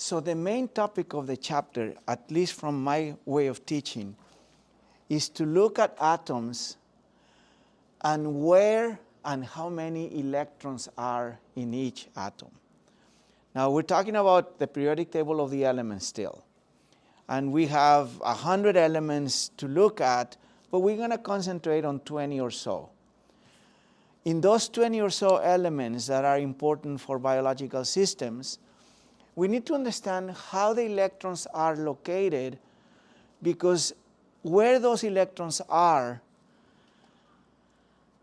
So the main topic of the chapter, at least from my way of teaching, is to look at atoms and where and how many electrons are in each atom. Now we're talking about the periodic table of the elements still. And we have 100 elements to look at, but we're going to concentrate on 20 or so. In those 20 or so elements that are important for biological systems, we need to understand how the electrons are located, because where those electrons are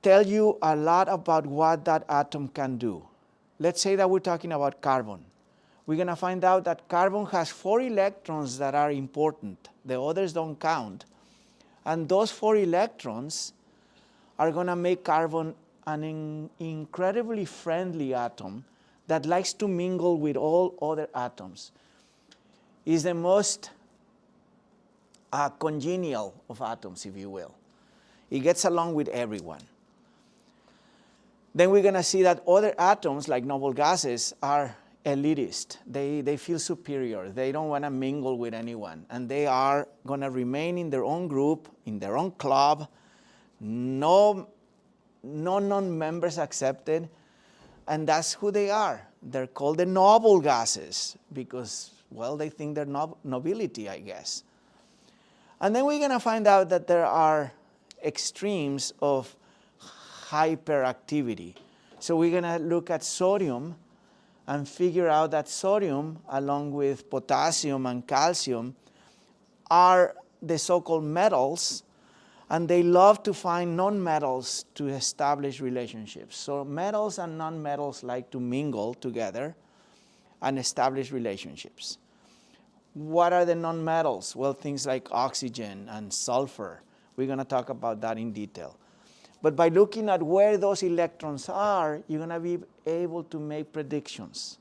tell you a lot about what that atom can do. Let's say that we're talking about carbon. We're going to find out that carbon has 4 electrons that are important. The others don't count. And those 4 electrons are going to make carbon an incredibly friendly atom that likes to mingle with all other atoms. It's the most congenial of atoms, if you will. It gets along with everyone. Then we're going to see that other atoms, like noble gases, are elitist. They feel superior. They don't want to mingle with anyone. And they are going to remain in their own group, in their own club, no non-members accepted. And that's who they are. They're called the noble gases because, well, they think they're nobility, I guess. And then we're going to find out that there are extremes of hyperactivity. So we're going to look at sodium and figure out that sodium, along with potassium and calcium, are the so-called metals, and they love to find non-metals to establish relationships. So metals and non-metals like to mingle together and establish relationships. What are the non-metals? Well, things like oxygen and sulfur. We're going to talk about that in detail. But by looking at where those electrons are, you're going to be able to make predictions.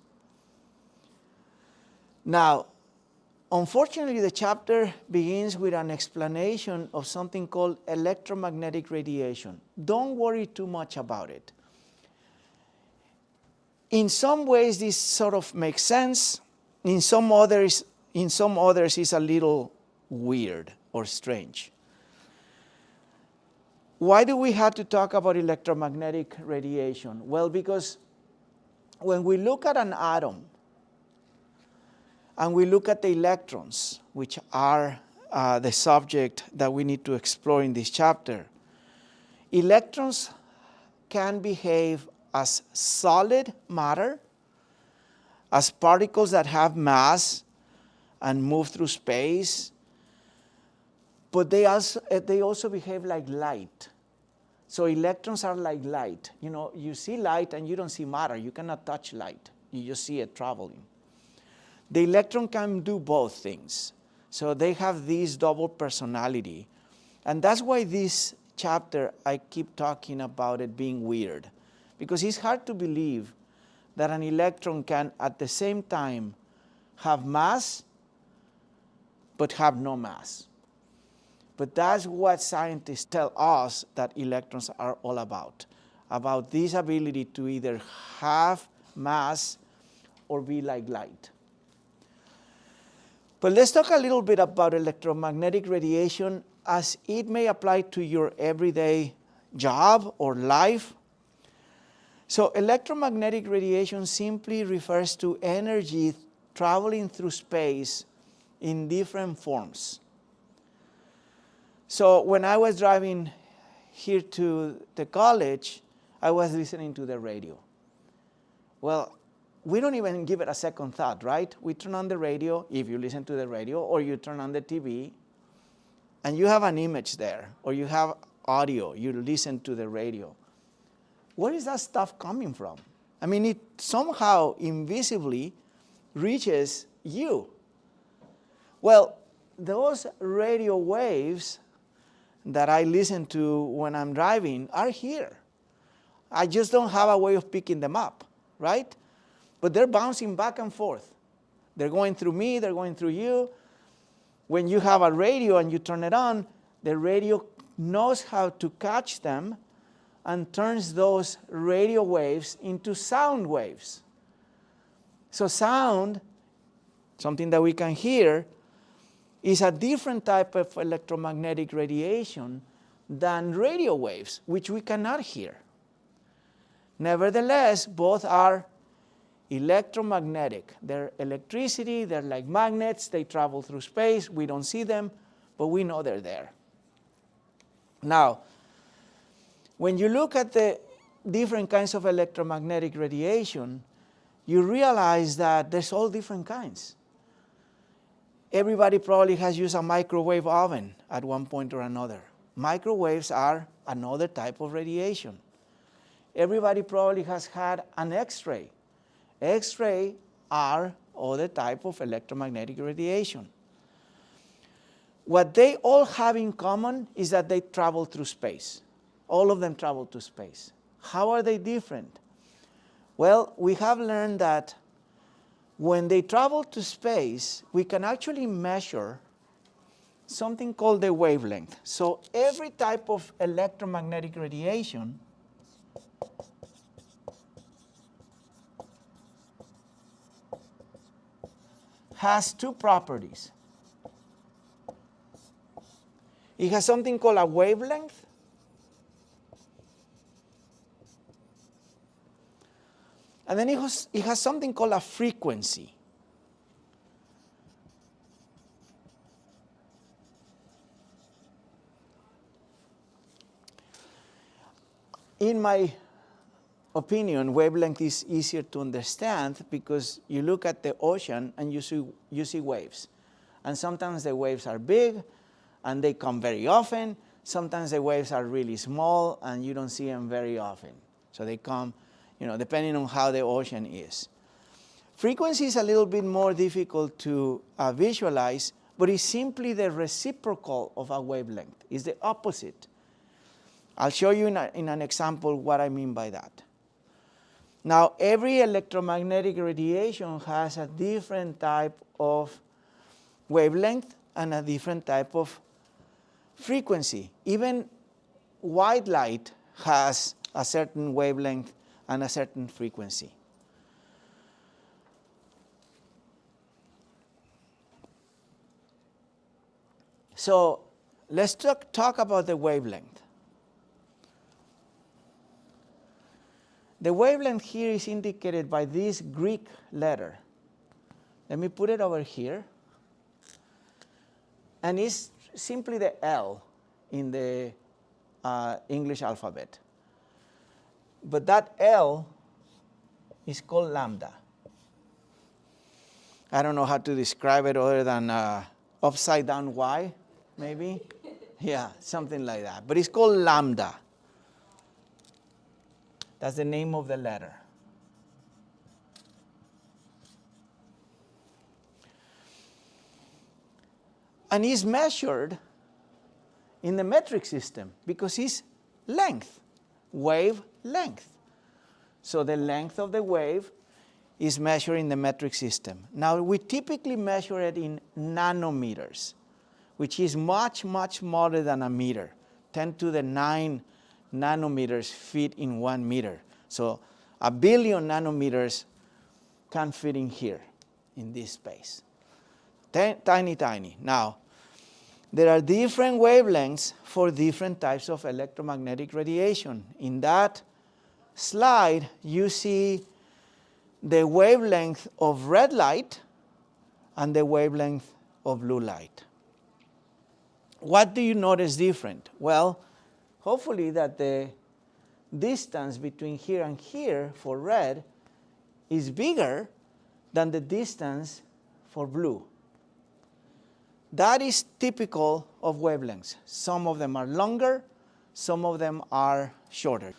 Now, unfortunately, the chapter begins with an explanation of something called electromagnetic radiation. Don't worry too much about it. In some ways, this sort of makes sense. In some others, it's a little weird or strange. Why do we have to talk about electromagnetic radiation? Well, because when we look at an atom and we look at the electrons, which are the subject that we need to explore in this chapter, electrons can behave as solid matter, as particles that have mass and move through space, but they also behave like light. So electrons are like light. You know, you see light and you don't see matter. You cannot touch light. You just see it traveling. The electron can do both things. So they have this double personality. And that's why this chapter, I keep talking about it being weird. Because it's hard to believe that an electron can, at the same time, have mass, but have no mass. But that's what scientists tell us that electrons are all about this ability to either have mass or be like light. But let's talk a little bit about electromagnetic radiation as it may apply to your everyday job or life. So electromagnetic radiation simply refers to energy traveling through space in different forms. So when I was driving here to the college, I was listening to the radio. Well, we don't even give it a second thought, right? We turn on the radio, if you listen to the radio, or you turn on the TV, and you have an image there, or you have audio, you listen to the radio. Where is that stuff coming from? I mean, it somehow invisibly reaches you. Well, those radio waves that I listen to when I'm driving are here. I just don't have a way of picking them up, right? But they're bouncing back and forth. They're going through me, they're going through you. When you have a radio and you turn it on, the radio knows how to catch them and turns those radio waves into sound waves. So sound something that we can hear, is a different type of electromagnetic radiation than radio waves, which we cannot hear. Nevertheless, both are electromagnetic. They're electricity, they're like magnets, they travel through space, we don't see them, but we know they're there. Now, when you look at the different kinds of electromagnetic radiation, you realize that there's all different kinds. Everybody probably has used a microwave oven at one point or another. Microwaves are another type of radiation. Everybody probably has had an X-ray. X-ray are other type of electromagnetic radiation. What they all have in common is that they travel through space. All of them travel to space. How are they different? Well, we have learned that when they travel to space, we can actually measure something called the wavelength. So every type of electromagnetic radiation has two properties. It has something called a wavelength, and then it has something called a frequency. In my opinion, wavelength is easier to understand because you look at the ocean and you see waves. And sometimes the waves are big and they come very often. Sometimes the waves are really small and you don't see them very often. So they come, depending on how the ocean is. Frequency is a little bit more difficult to visualize, but it's simply the reciprocal of a wavelength. It's the opposite. I'll show you in an example what I mean by that. Now, every electromagnetic radiation has a different type of wavelength and a different type of frequency. Even white light has a certain wavelength and a certain frequency. So let's talk about the wavelength. The wavelength here is indicated by this Greek letter. Let me put it over here. And it's simply the L in the English alphabet. But that L is called lambda. I don't know how to describe it other than upside down Y, maybe? Yeah, something like that. But it's called lambda. That's the name of the letter. And it's measured in the metric system because it's length, wave length. So the length of the wave is measured in the metric system. Now, we typically measure it in nanometers, which is much, much smaller than a meter, 10 to the 9 nanometers fit in 1 meter. So 1 billion nanometers can fit in here, in this space. Tiny, tiny. Now, there are different wavelengths for different types of electromagnetic radiation. In that slide, you see the wavelength of red light and the wavelength of blue light. What do you notice different? Well, hopefully that the distance between here and here for red is bigger than the distance for blue. That is typical of wavelengths. Some of them are longer, some of them are shorter.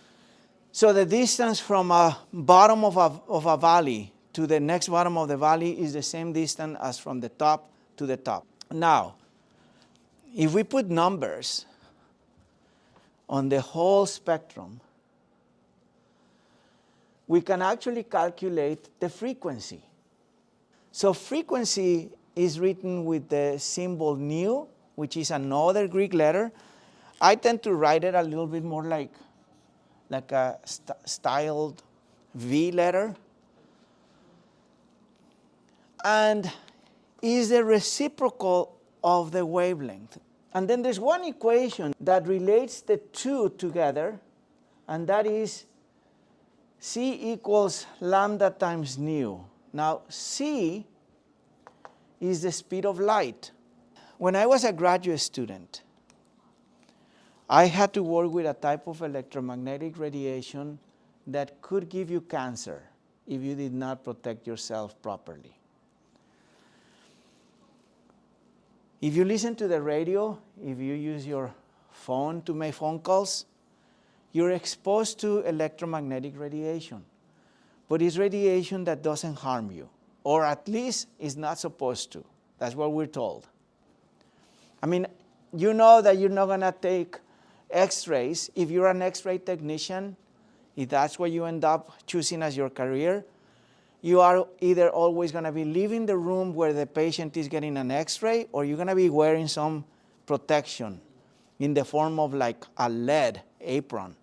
So the distance from a bottom of a valley to the next bottom of the valley is the same distance as from the top to the top. Now, if we put numbers on the whole spectrum, we can actually calculate the frequency. So frequency is written with the symbol nu, which is another Greek letter. I tend to write it a little bit more like a styled V letter. And is the reciprocal of the wavelength. And then there's one equation that relates the two together, and that is c equals lambda times nu. Now, c is the speed of light. When I was a graduate student, I had to work with a type of electromagnetic radiation that could give you cancer if you did not protect yourself properly. If you listen to the radio, if you use your phone to make phone calls, you're exposed to electromagnetic radiation. But it's radiation that doesn't harm you, or at least is not supposed to. That's what we're told. I mean, you know that you're not going to take X-rays. If you're an X-ray technician, if that's what you end up choosing as your career, you are either always going to be leaving the room where the patient is getting an X-ray, or you're going to be wearing some protection in the form of like a lead apron.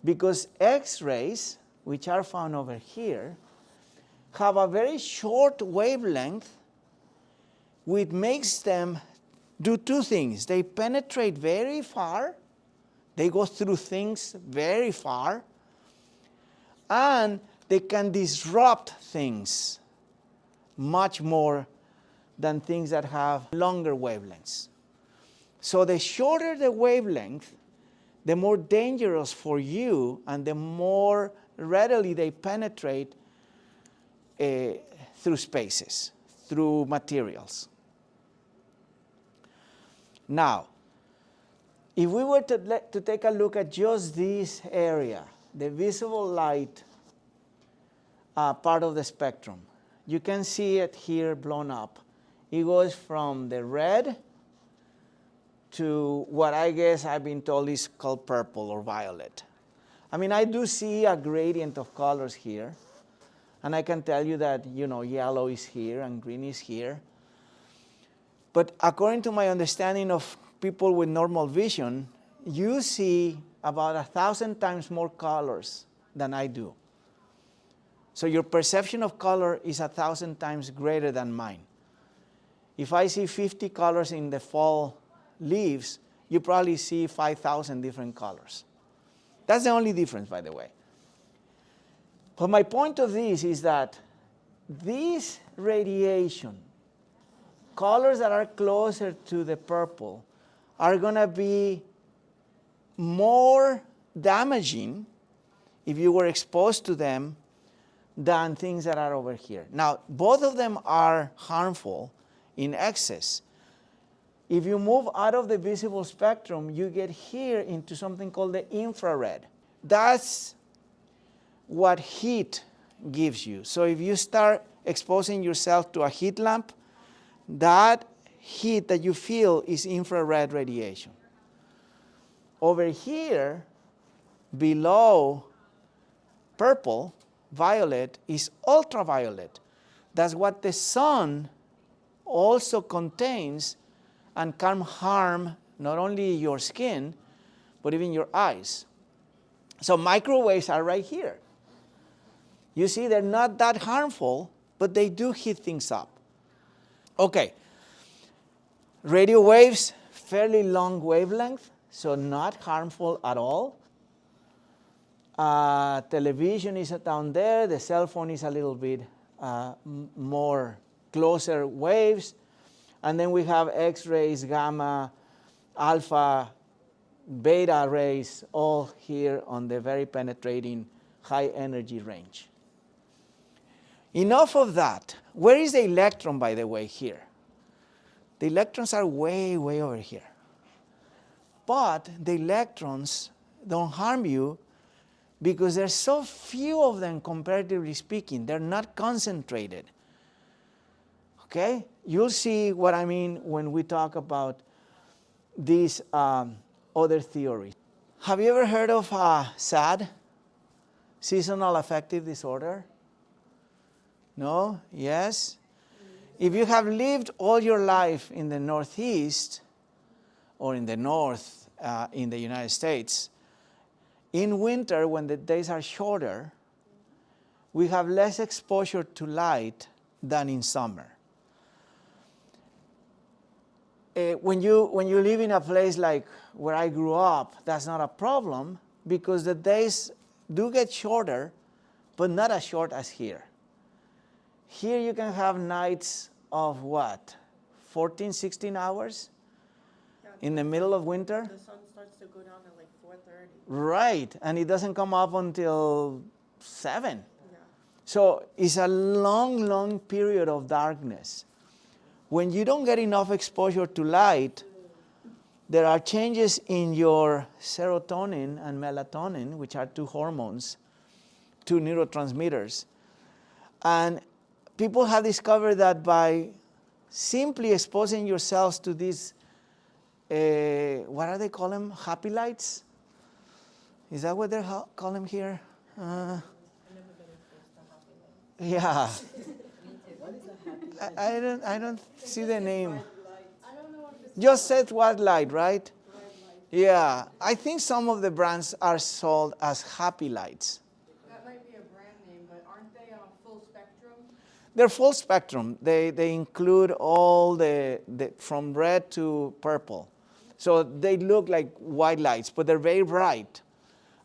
Because X-rays, which are found over here, have a very short wavelength, which makes them do two things. They penetrate very far, they go through things very far, and they can disrupt things much more than things that have longer wavelengths. So the shorter the wavelength, the more dangerous for you and the more readily they penetrate through spaces, through materials. Now, if we were to take a look at just this area, the visible light part of the spectrum, you can see it here blown up. It goes from the red to what I guess I've been told is called purple or violet. I mean, I do see a gradient of colors here, and I can tell you that, you know, yellow is here and green is here. But according to my understanding of people with normal vision, you see about 1,000 times more colors than I do. So your perception of color is 1,000 times greater than mine. If I see 50 colors in the fall leaves, you probably see 5,000 different colors. That's the only difference, by the way. But my point of this is that this radiation, colors that are closer to the purple, are going to be more damaging if you were exposed to them than things that are over here. Now, both of them are harmful in excess. If you move out of the visible spectrum, you get here into something called the infrared. That's what heat gives you. So if you start exposing yourself to a heat lamp, that heat that you feel is infrared radiation. Over here, below purple, violet is ultraviolet. That's what the sun also contains and can harm not only your skin, but even your eyes. So microwaves are right here. You see, they're not that harmful, but they do heat things up. Okay, radio waves, fairly long wavelength, so not harmful at all. Television is down there. The cell phone is a little bit more closer waves. And then we have X-rays, gamma, alpha, beta rays, all here on the very penetrating high energy range. Enough of that. Where is the electron, by the way, here? The electrons are way, way over here. But the electrons don't harm you because there's so few of them, comparatively speaking. They're not concentrated. Okay? You'll see what I mean when we talk about these other theories. Have you ever heard of SAD, seasonal affective disorder? No? Yes? If you have lived all your life in the Northeast or in the North in the United States, in winter, when the days are shorter, we have less exposure to light than in summer. when you live in a place like where I grew up, that's not a problem because the days do get shorter, but not as short as here. Here you can have nights of what? 14, 16 hours in the middle of winter? The sun starts to go down at like 4:30. Right, and it doesn't come up until 7. Yeah. So it's a long, long period of darkness. When you don't get enough exposure to light, there are changes in your serotonin and melatonin, which are 2 hormones, 2 neurotransmitters. And people have discovered that by simply exposing yourselves to these, what are they call them? Happy lights? Is that what they call them here? I've never been exposed to happy lights. Yeah. What is a happy light? I don't see the name. I don't know if it's Just said white light, right? Yeah. I think some of the brands are sold as Happy Lights. that might be a brand name, but aren't they full spectrum? They're full spectrum. They include all the from red to purple. So they look like white lights, but they're very bright.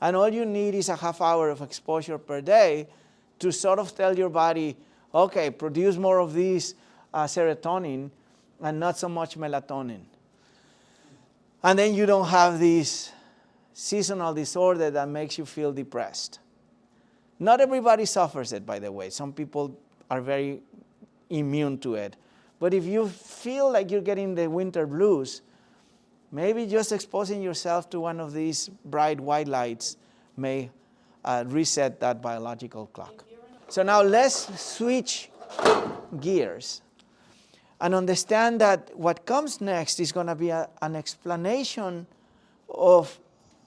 And all you need is a half hour of exposure per day to sort of tell your body, okay, produce more of this serotonin and not so much melatonin. And then you don't have this seasonal disorder that makes you feel depressed. Not everybody suffers it, by the way. Some people are very immune to it. But if you feel like you're getting the winter blues, maybe just exposing yourself to one of these bright white lights may reset that biological clock. So now let's switch gears and understand that what comes next is going to be an explanation of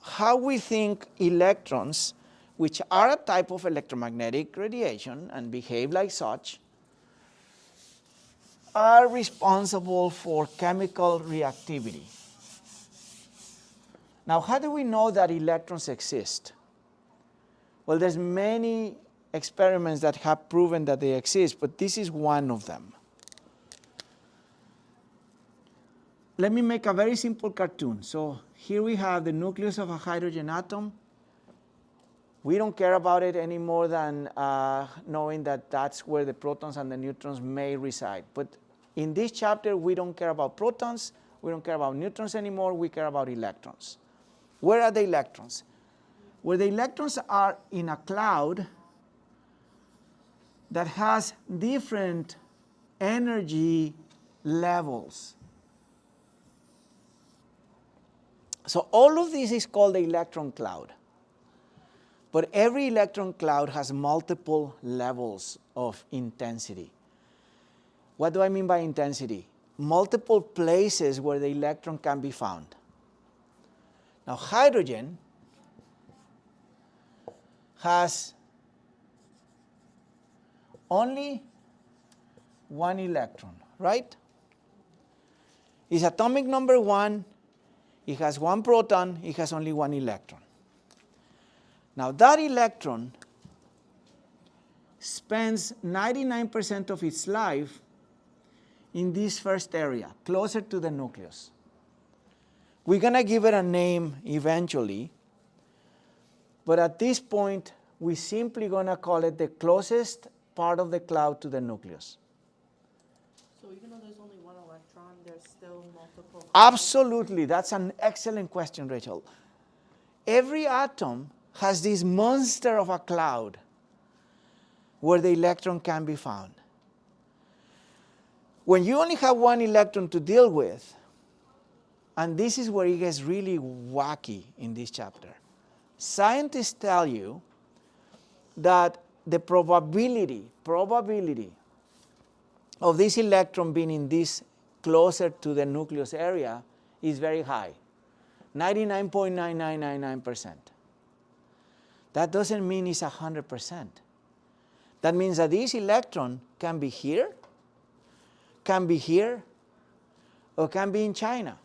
how we think electrons, which are a type of electromagnetic radiation and behave like such, are responsible for chemical reactivity. Now, how do we know that electrons exist? Well, there's many experiments that have proven that they exist, but this is one of them. Let me make a very simple cartoon. So here we have the nucleus of a hydrogen atom. We don't care about it any more than knowing that that's where the protons and the neutrons may reside. But in this chapter, we don't care about protons, we don't care about neutrons anymore, we care about electrons. Where are the electrons? Well, the electrons are in a cloud that has different energy levels. So all of this is called the electron cloud. But every electron cloud has multiple levels of intensity. What do I mean by intensity? Multiple places where the electron can be found. Now, hydrogen has only one electron, right? It's atomic number 1. It has 1 proton. It has only 1 electron. Now, that electron spends 99% of its life in this first area, closer to the nucleus. We're going to give it a name eventually, but at this point, we're simply going to call it the closest part of the cloud to the nucleus. So even though there's only 1 electron, there's still multiple. Absolutely. That's an excellent question, Rachel. Every atom has this monster of a cloud where the electron can be found. When you only have 1 electron to deal with, and this is where it gets really wacky in this chapter, scientists tell you that the probability of this electron being in this closer to the nucleus area is very high, 99.9999%. That doesn't mean it's 100%. That means that this electron can be here, or can be in China.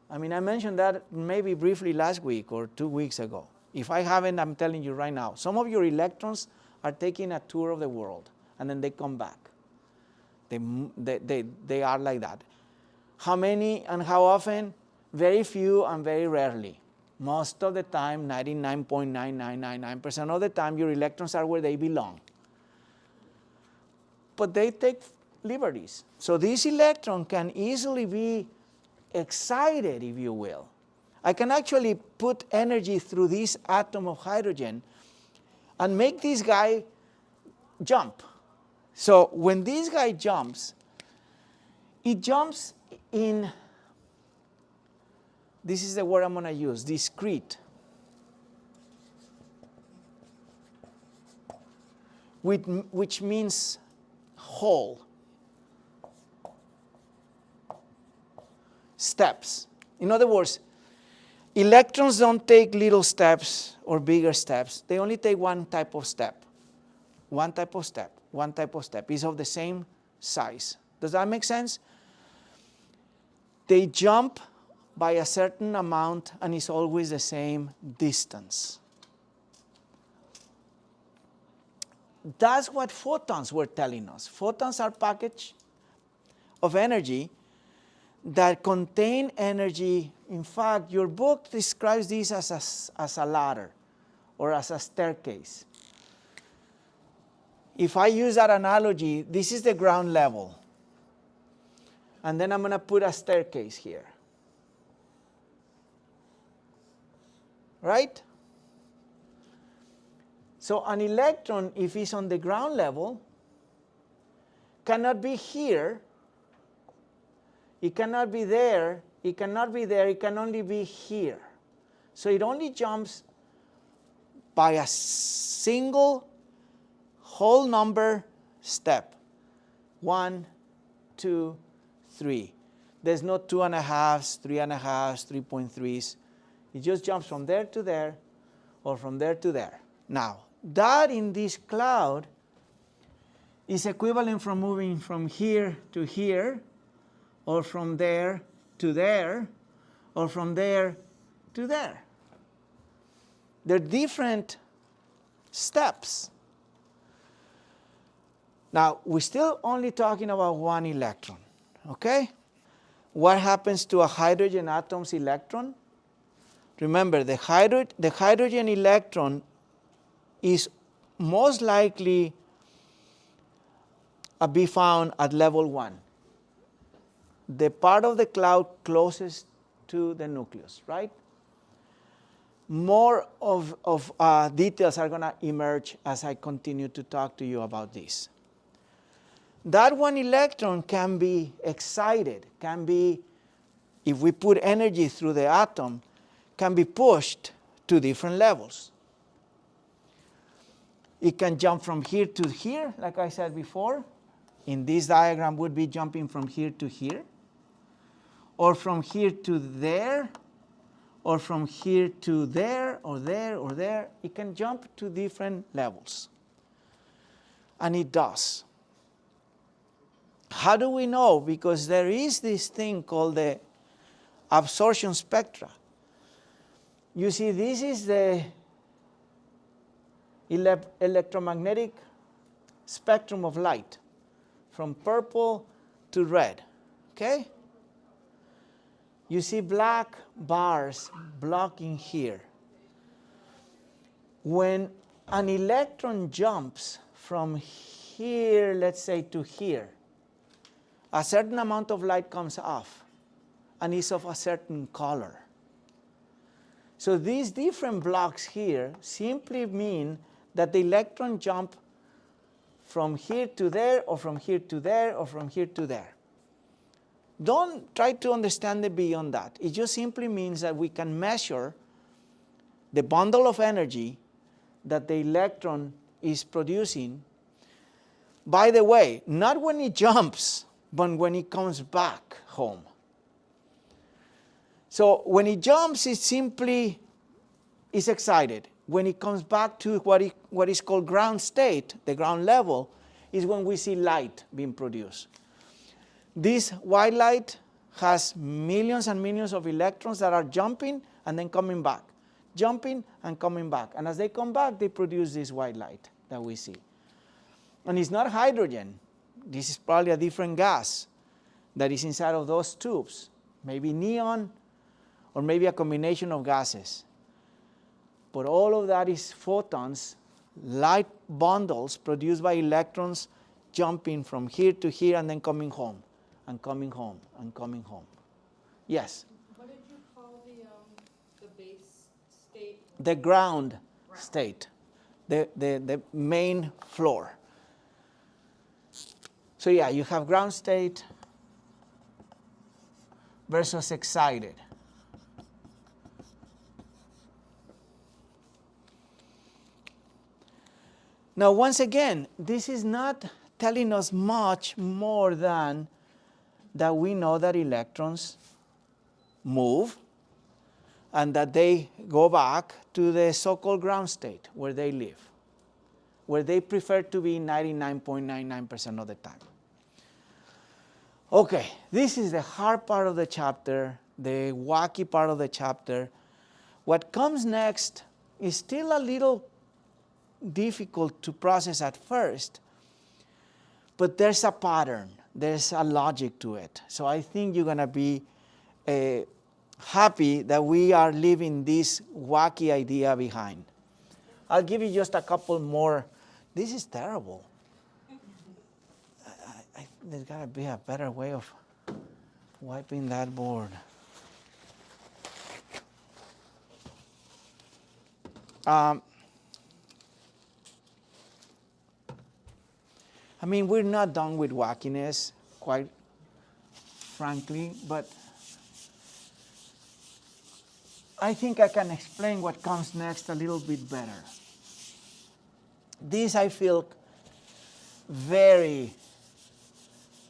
I mean, I mentioned that maybe briefly last week or 2 weeks ago. If I haven't, I'm telling you right now. Some of your electrons are taking a tour of the world, and then they come back. They are like that. How many and how often? Very few and very rarely. Most of the time, 99.9999% of the time, your electrons are where they belong. But they take liberties. So this electron can easily be excited, if you will. I can actually put energy through this atom of hydrogen and make this guy jump. So when this guy jumps, it jumps in, this is the word I'm going to use, discrete. Which means whole. Steps. In other words, electrons don't take little steps or bigger steps. They only take one type of step. One type of step. One type of step. It's of the same size. Does that make sense? They jump by a certain amount and it's always the same distance. That's what photons were telling us. Photons are packets of energy that contain energy. In fact, your book describes this as a ladder or as a staircase. If I use that analogy, this is the ground level. And then I'm going to put a staircase here. Right? So an electron, if it's on the ground level, cannot be here. It cannot be there. It cannot be there. It can only be here. So it only jumps by a single whole number step. 1, 2, 3. There's no 2.5s, 3.5s, 3.3s. It just jumps from there to there or from there to there. Now, that in this cloud is equivalent from moving from here to here, or from there to there, or from there to there. They're different steps. Now, we're still only talking about one electron, okay? What happens to a hydrogen atom's electron? Remember, the hydrogen electron is most likely be found at level 1. The part of the cloud closest to the nucleus, right? More of details are going to emerge as I continue to talk to you about this. That one electron can be excited, can be, if we put energy through the atom, can be pushed to different levels. It can jump from here to here, like I said before. In this diagram would be jumping from here to here, or from here to there, or from here to there, or there, or there. It can jump to different levels. And it does. How do we know? Because there is this thing called the absorption spectra. You see, this is the electromagnetic spectrum of light, from purple to red, okay? You see black bars blocking here. When an electron jumps from here, let's say, to here, a certain amount of light comes off and is of a certain color. So these different blocks here simply mean that the electron jump from here to there, or from here to there, or from here to there. Don't try to understand it beyond that. It just simply means that we can measure the bundle of energy that the electron is producing. By the way, not when it jumps, but when it comes back home. So when it jumps, it simply is excited. When it comes back to what is called ground state, the ground level, is when we see light being produced. This white light has millions and millions of electrons that are jumping and then coming back, jumping and coming back. And as they come back, they produce this white light that we see. And it's not hydrogen. This is probably a different gas. that is inside of those tubes. Maybe neon, or maybe a combination of gases. But all of that is photons, light bundles produced by electrons jumping from here to here and then coming home, and coming home, and coming home. Yes? What did you call the base state? The ground state, the main floor. So yeah, you have ground state versus excited. Now, once again, this is not telling us much more than that we know that electrons move and that they go back to the so-called ground state where they live, where they prefer to be 99.99% of the time. Okay, this is the hard part of the chapter, the wacky part of the chapter. What comes next is still a little difficult to process at first, but there's a pattern, there's a logic to it. So I think you're going to be happy that we are leaving this wacky idea behind. I'll give you just a couple more. This is terrible. There's got to be a better way of wiping that board. I mean, we're not done with wackiness, quite frankly, but I think I can explain what comes next a little bit better. This I feel very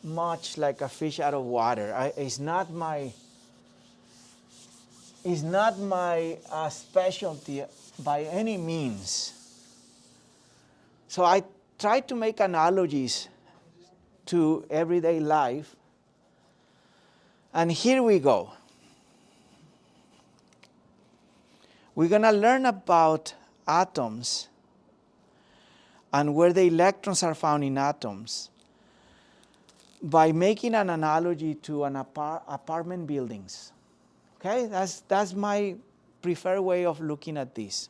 much like a fish out of water. It's not my specialty by any means. So I try to make analogies to everyday life. And here we go. We're going to learn about atoms and where the electrons are found in atoms by making an analogy to an apartment buildings. Okay, that's my preferred way of looking at this.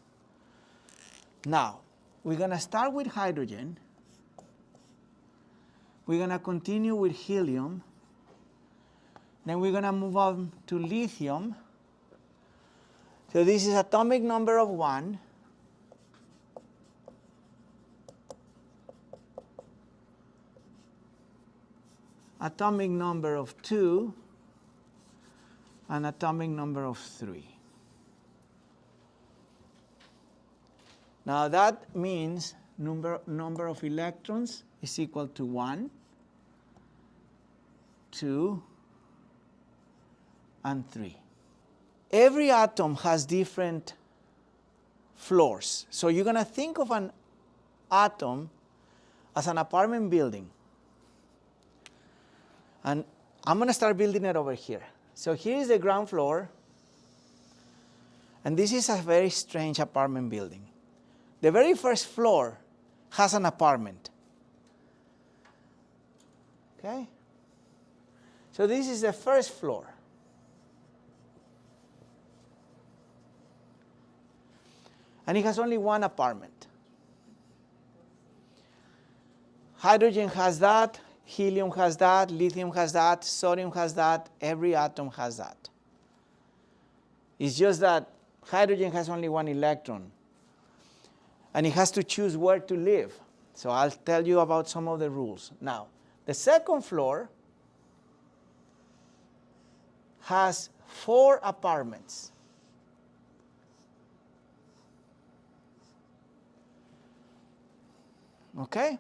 Now, we're going to start with hydrogen. We're going to continue with helium. Then we're going to move on to lithium. So this is atomic number of 1. Atomic number of 2. And atomic number of 3. Now that means number of electrons is equal to 1, 2, and 3. Every atom has different floors. So you're going to think of an atom as an apartment building. And I'm going to start building it over here. So here is the ground floor. And this is a very strange apartment building. The very first floor has an apartment. Okay? So this is the first floor. And it has only one apartment. Hydrogen has that, helium has that, lithium has that, sodium has that, every atom has that. It's just that hydrogen has only one electron. And it has to choose where to live. So I'll tell you about some of the rules. Now, the second floor has 4 apartments. Okay?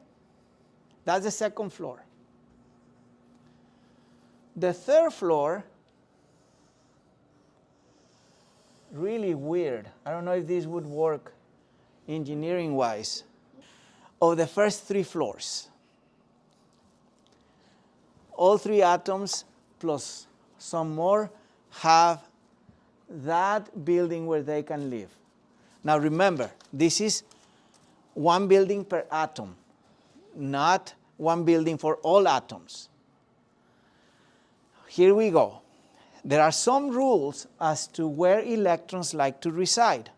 That's the second floor. The third floor, really weird. I don't know if this would work engineering-wise. Of the first 3 floors. All 3 atoms plus some more have that building where they can live. Now remember, this is one building per atom, not one building for all atoms. here we go. There are some rules as to where electrons like to reside.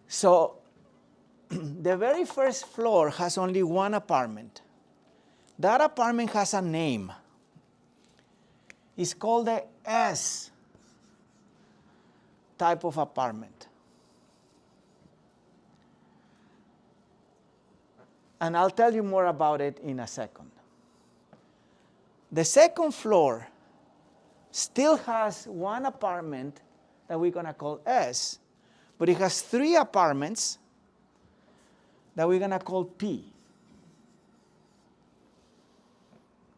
So the very first floor has only one apartment. That apartment has a name. It's called the S type of apartment. And I'll tell you more about it in a second. The second floor still has one apartment that we're going to call S, but it has three apartments that we're going to call P.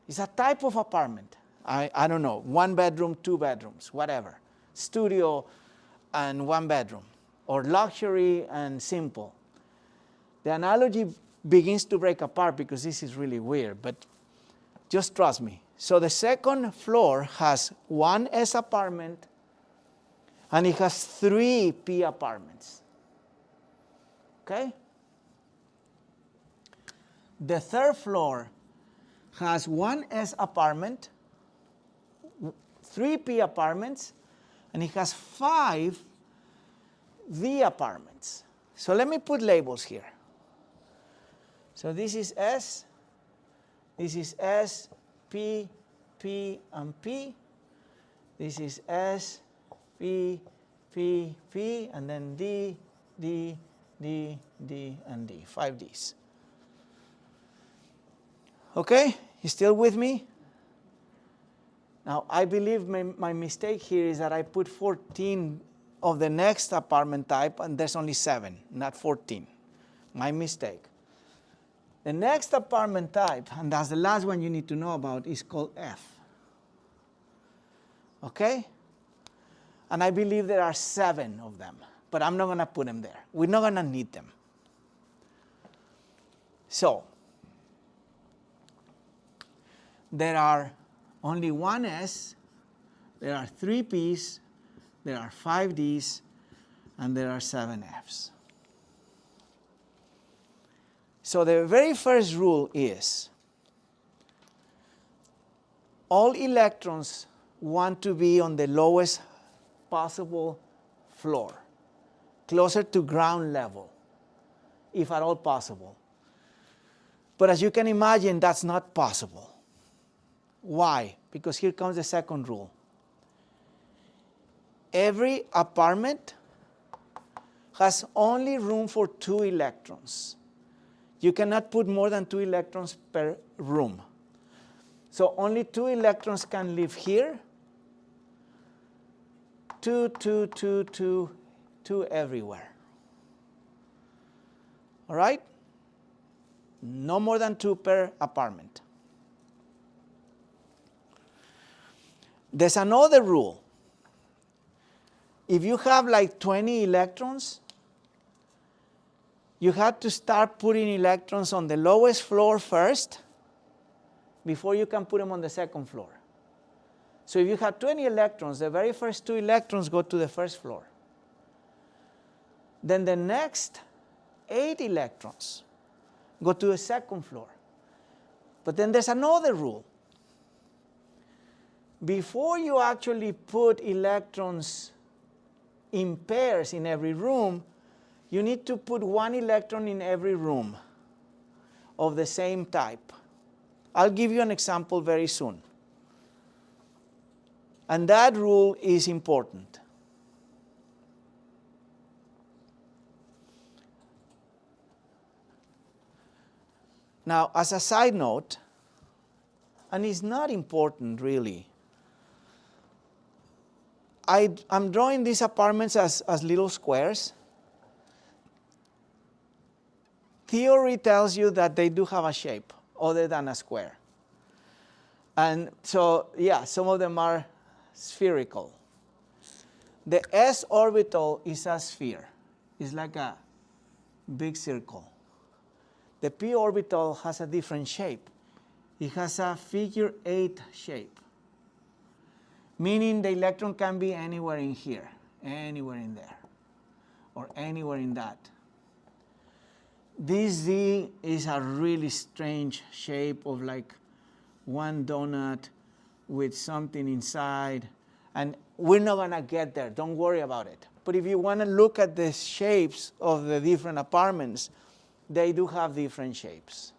It's a type of apartment. I don't know, 1 bedroom, 2 bedrooms, whatever. Studio and 1 bedroom, or luxury and simple. The analogy begins to break apart because this is really weird, but just trust me. So the second floor has 1 S apartment, and it has 3 P apartments. Okay? The third floor has 1 S apartment, 3 P apartments, and it has 5 V apartments. So let me put labels here. So this is S, this is S, P, P, and P. This is S, P, P, P, and then D, D, D, D, and D. 5 Ds. Okay? You still with me? Now, I believe my mistake here is that I put 14 of the next apartment type, and there's only 7, not 14. My mistake. The next apartment type, and that's the last one you need to know about, is called F. Okay? And I believe there are 7 of them, but I'm not going to put them there. We're not going to need them. So, there are only 1 S, there are 3 Ps, there are 5 Ds, and there are 7 Fs. So the very first rule is all electrons want to be on the lowest possible floor, closer to ground level, if at all possible. But as you can imagine, that's not possible. Why? Because here comes the second rule. Every apartment has only room for 2 electrons. You cannot put more than 2 electrons per room. So only 2 electrons can live here. 2, 2, 2, 2, 2 everywhere. All right? No more than 2 per apartment. There's another rule. If you have like 20 electrons, you have to start putting electrons on the lowest floor first before you can put them on the second floor. So if you have 20 electrons, the very first 2 electrons go to the first floor. Then the next 8 electrons go to the second floor. But then there's another rule. Before you actually put electrons in pairs in every room, you need to put 1 electron in every room of the same type. I'll give you an example very soon. And that rule is important. Now, as a side note, and it's not important really, I'm drawing these apartments as little squares. Theory tells you that they do have a shape other than a square. And so, yeah, some of them are spherical. The S orbital is a sphere. It's like a big circle. The P orbital has a different shape. It has a figure 8 shape, meaning the electron can be anywhere in here, anywhere in there, or anywhere in that. This Z is a really strange shape of like one donut with something inside. And we're not going to get there. Don't worry about it. But if you want to look at the shapes of the different apartments, they do have different shapes.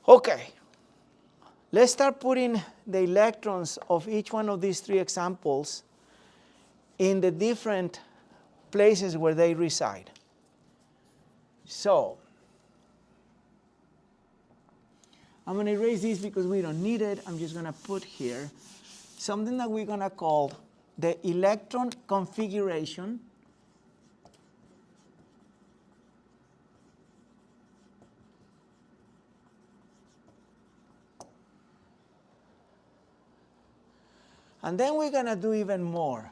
Okay. Let's start putting the electrons of each one of these three examples in the different places where they reside. So, I'm going to erase this because we don't need it. I'm just going to put here something that we're going to call the electron configuration and then we're going to do even more.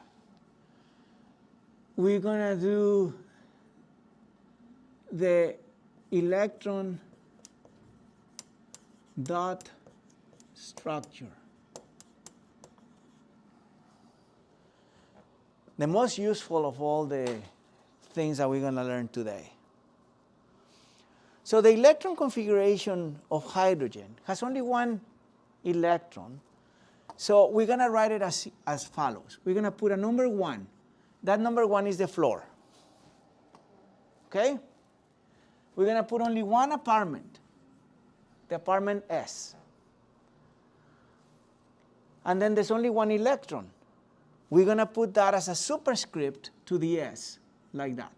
We're going to do the electron dot structure. The most useful of all the things that we're going to learn today. So the electron configuration of hydrogen has only one electron. So we're going to write it as follows. We're going to put a number 1. That number 1 is the floor. Okay? We're going to put only one apartment, the apartment S. And then there's only one electron. We're going to put that as a superscript to the S, like that.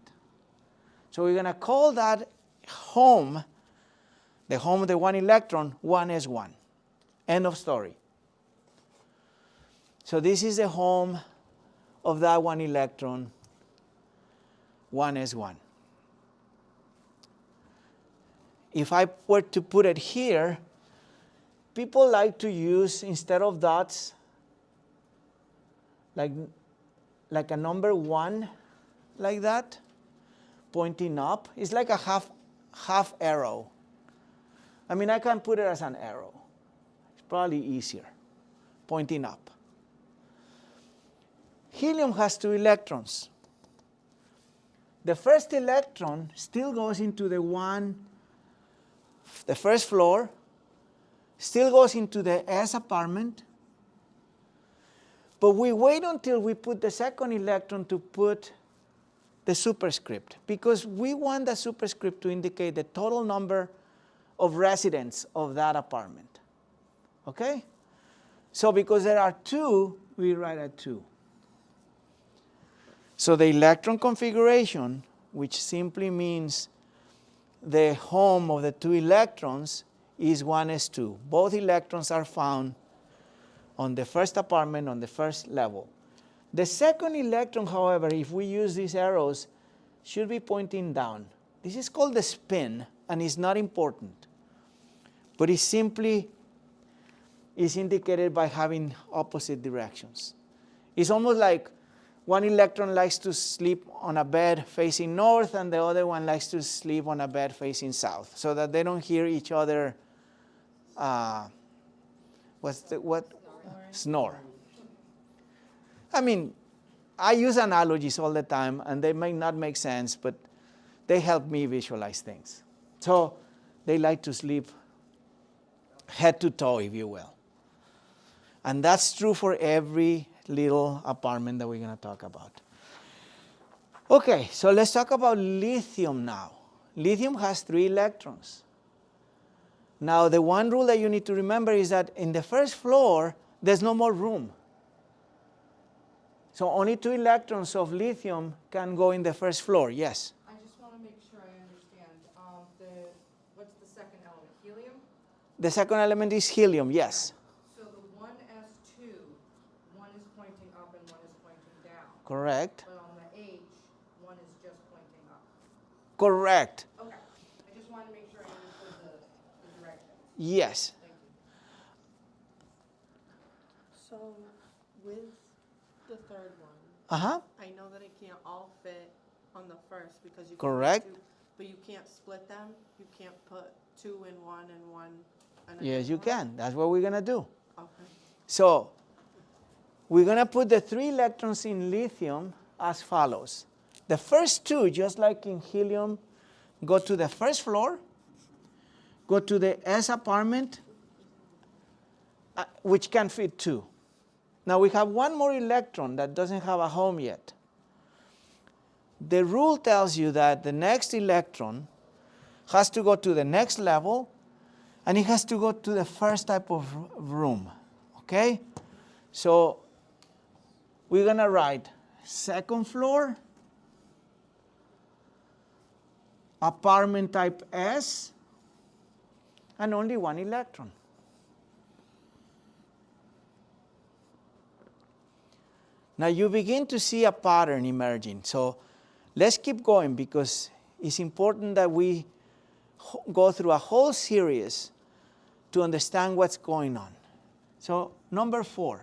So we're going to call that home, the home of the one electron, 1s1. End of story. So this is the home of that one electron, 1s1. If I were to put it here, people like to use, instead of dots, like a number 1, like that, pointing up. It's like a half arrow. I mean, I can put it as an arrow. It's probably easier, pointing up. Helium has 2 electrons. The first electron still goes into the first floor, still goes into the S apartment, but we wait until we put the second electron to put the superscript, because we want the superscript to indicate the total number of residents of that apartment. Okay? So because there are 2, we write a 2. So the electron configuration, which simply means the home of the 2 electrons, is 1s2. Both electrons are found on the first apartment, on the first level. The second electron, however, if we use these arrows, should be pointing down. This is called the spin, and it's not important. But it simply is indicated by having opposite directions. It's almost like one electron likes to sleep on a bed facing north, and the other one likes to sleep on a bed facing south, so that they don't hear each other snore. I mean, I use analogies all the time, and they may not make sense, but they help me visualize things. So they like to sleep head to toe, if you will. And that's true for every little apartment that we're going to talk about. Okay, so let's talk about lithium now. Lithium has 3 electrons. Now, the one rule that you need to remember is that in the first floor, there's no more room. So only 2 electrons of lithium can go in the first floor. Yes? I just want to make sure I understand. What's the second element? Helium? The second element is helium, yes. So the 1s2, one is pointing up and one is pointing down. Correct. But on the H, one is just pointing up. Correct. Okay. I just wanted to make sure I understood the direction. Yes. Thank you. So with the third one, Uh-huh. I know that it can't all fit on the first because you Correct. Can't but you can't split them. You can't put 2 in one and 1 in a Yes, you different can. That's what we're going to do. one? Okay. So we're going to put the 3 electrons in lithium as follows. The first 2, just like in helium, go to the first floor, go to the S apartment, which can fit 2. Now we have one more electron that doesn't have a home yet. The rule tells you that the next electron has to go to the next level, and it has to go to the first type of room. Okay? So we're going to write second floor, apartment type S, and only one electron. Now you begin to see a pattern emerging. So let's keep going, because it's important that we go through a whole series to understand what's going on. So number 4.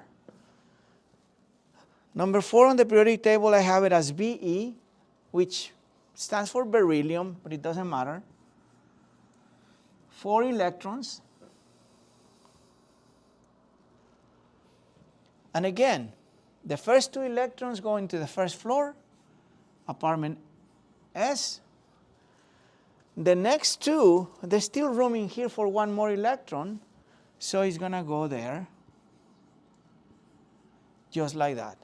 Number 4 on the periodic table, I have it as Be, which stands for beryllium, but it doesn't matter. 4 electrons. And again, the first 2 electrons go into the first floor, apartment S. The next 2, there's still room in here for one more electron, so it's going to go there, just like that.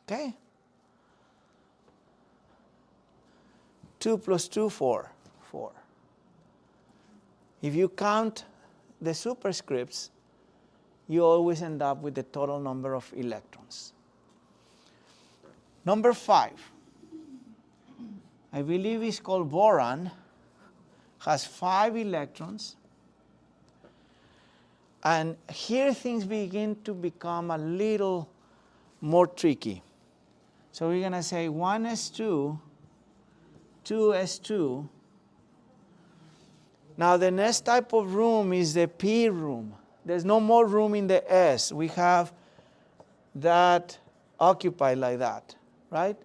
Okay? 2 plus 2, 4. 4. If you count the superscripts, you always end up with the total number of electrons. Number 5, I believe it's called boron, has 5 electrons. And here things begin to become a little more tricky. So we're going to say 1s2, 2s2. Now the next type of room is the P room. There's no more room in the S. We have that occupied like that, right?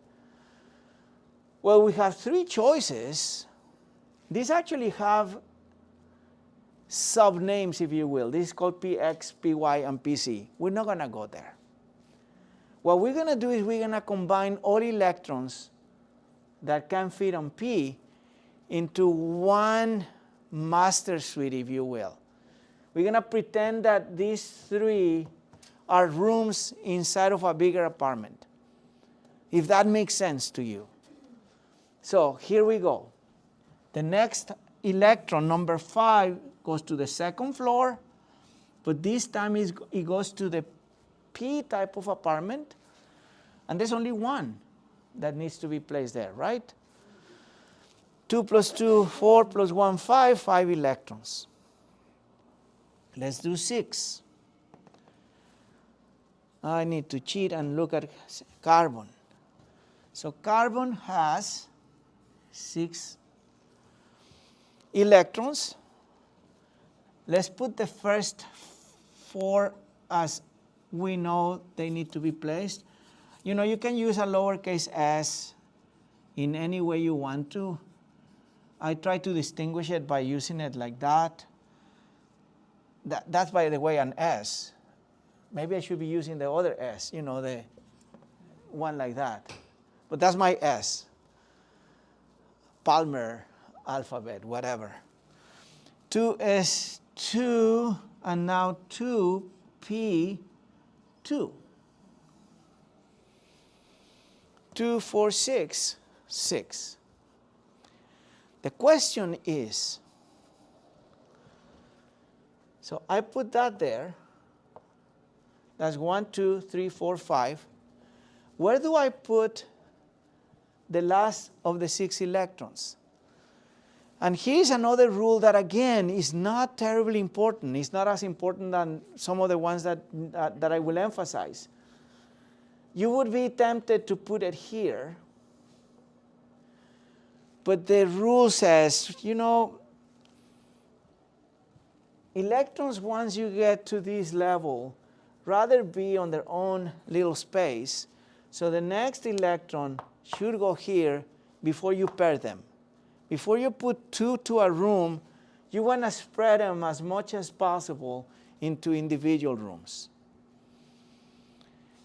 Well, we have 3 choices. These actually have subnames, if you will. This is called PX, PY, and PC. We're not going to go there. What we're going to do is we're going to combine all electrons that can fit on P into one master suite, if you will. We're going to pretend that these 3 are rooms inside of a bigger apartment, if that makes sense to you. So here we go. The next electron, number 5, goes to the second floor, but this time it goes to the P type of apartment, and there's only one that needs to be placed there, right? 2 plus 2, 4 plus 1, 5, 5 electrons. Let's do 6. I need to cheat and look at carbon. So carbon has 6 electrons. Let's put the first 4 as we know they need to be placed. You know, you can use a lowercase s in any way you want to. I try to distinguish it by using it like that. That's, by the way, an S. Maybe I should be using the other S, you know, the one like that. But that's my S. Palmer alphabet, whatever. 2s2, and now 2p2. 2, 4, 6, 6. The question is, so I put that there. That's 1, 2, 3, 4, 5. Where do I put the last of the 6 electrons? And here's another rule that, again, is not terribly important. It's not as important than some of the ones that I will emphasize. You would be tempted to put it here, but the rule says, you know, electrons, once you get to this level, rather be on their own little space. So the next electron should go here before you pair them. Before you put 2 to a room, you want to spread them as much as possible into individual rooms.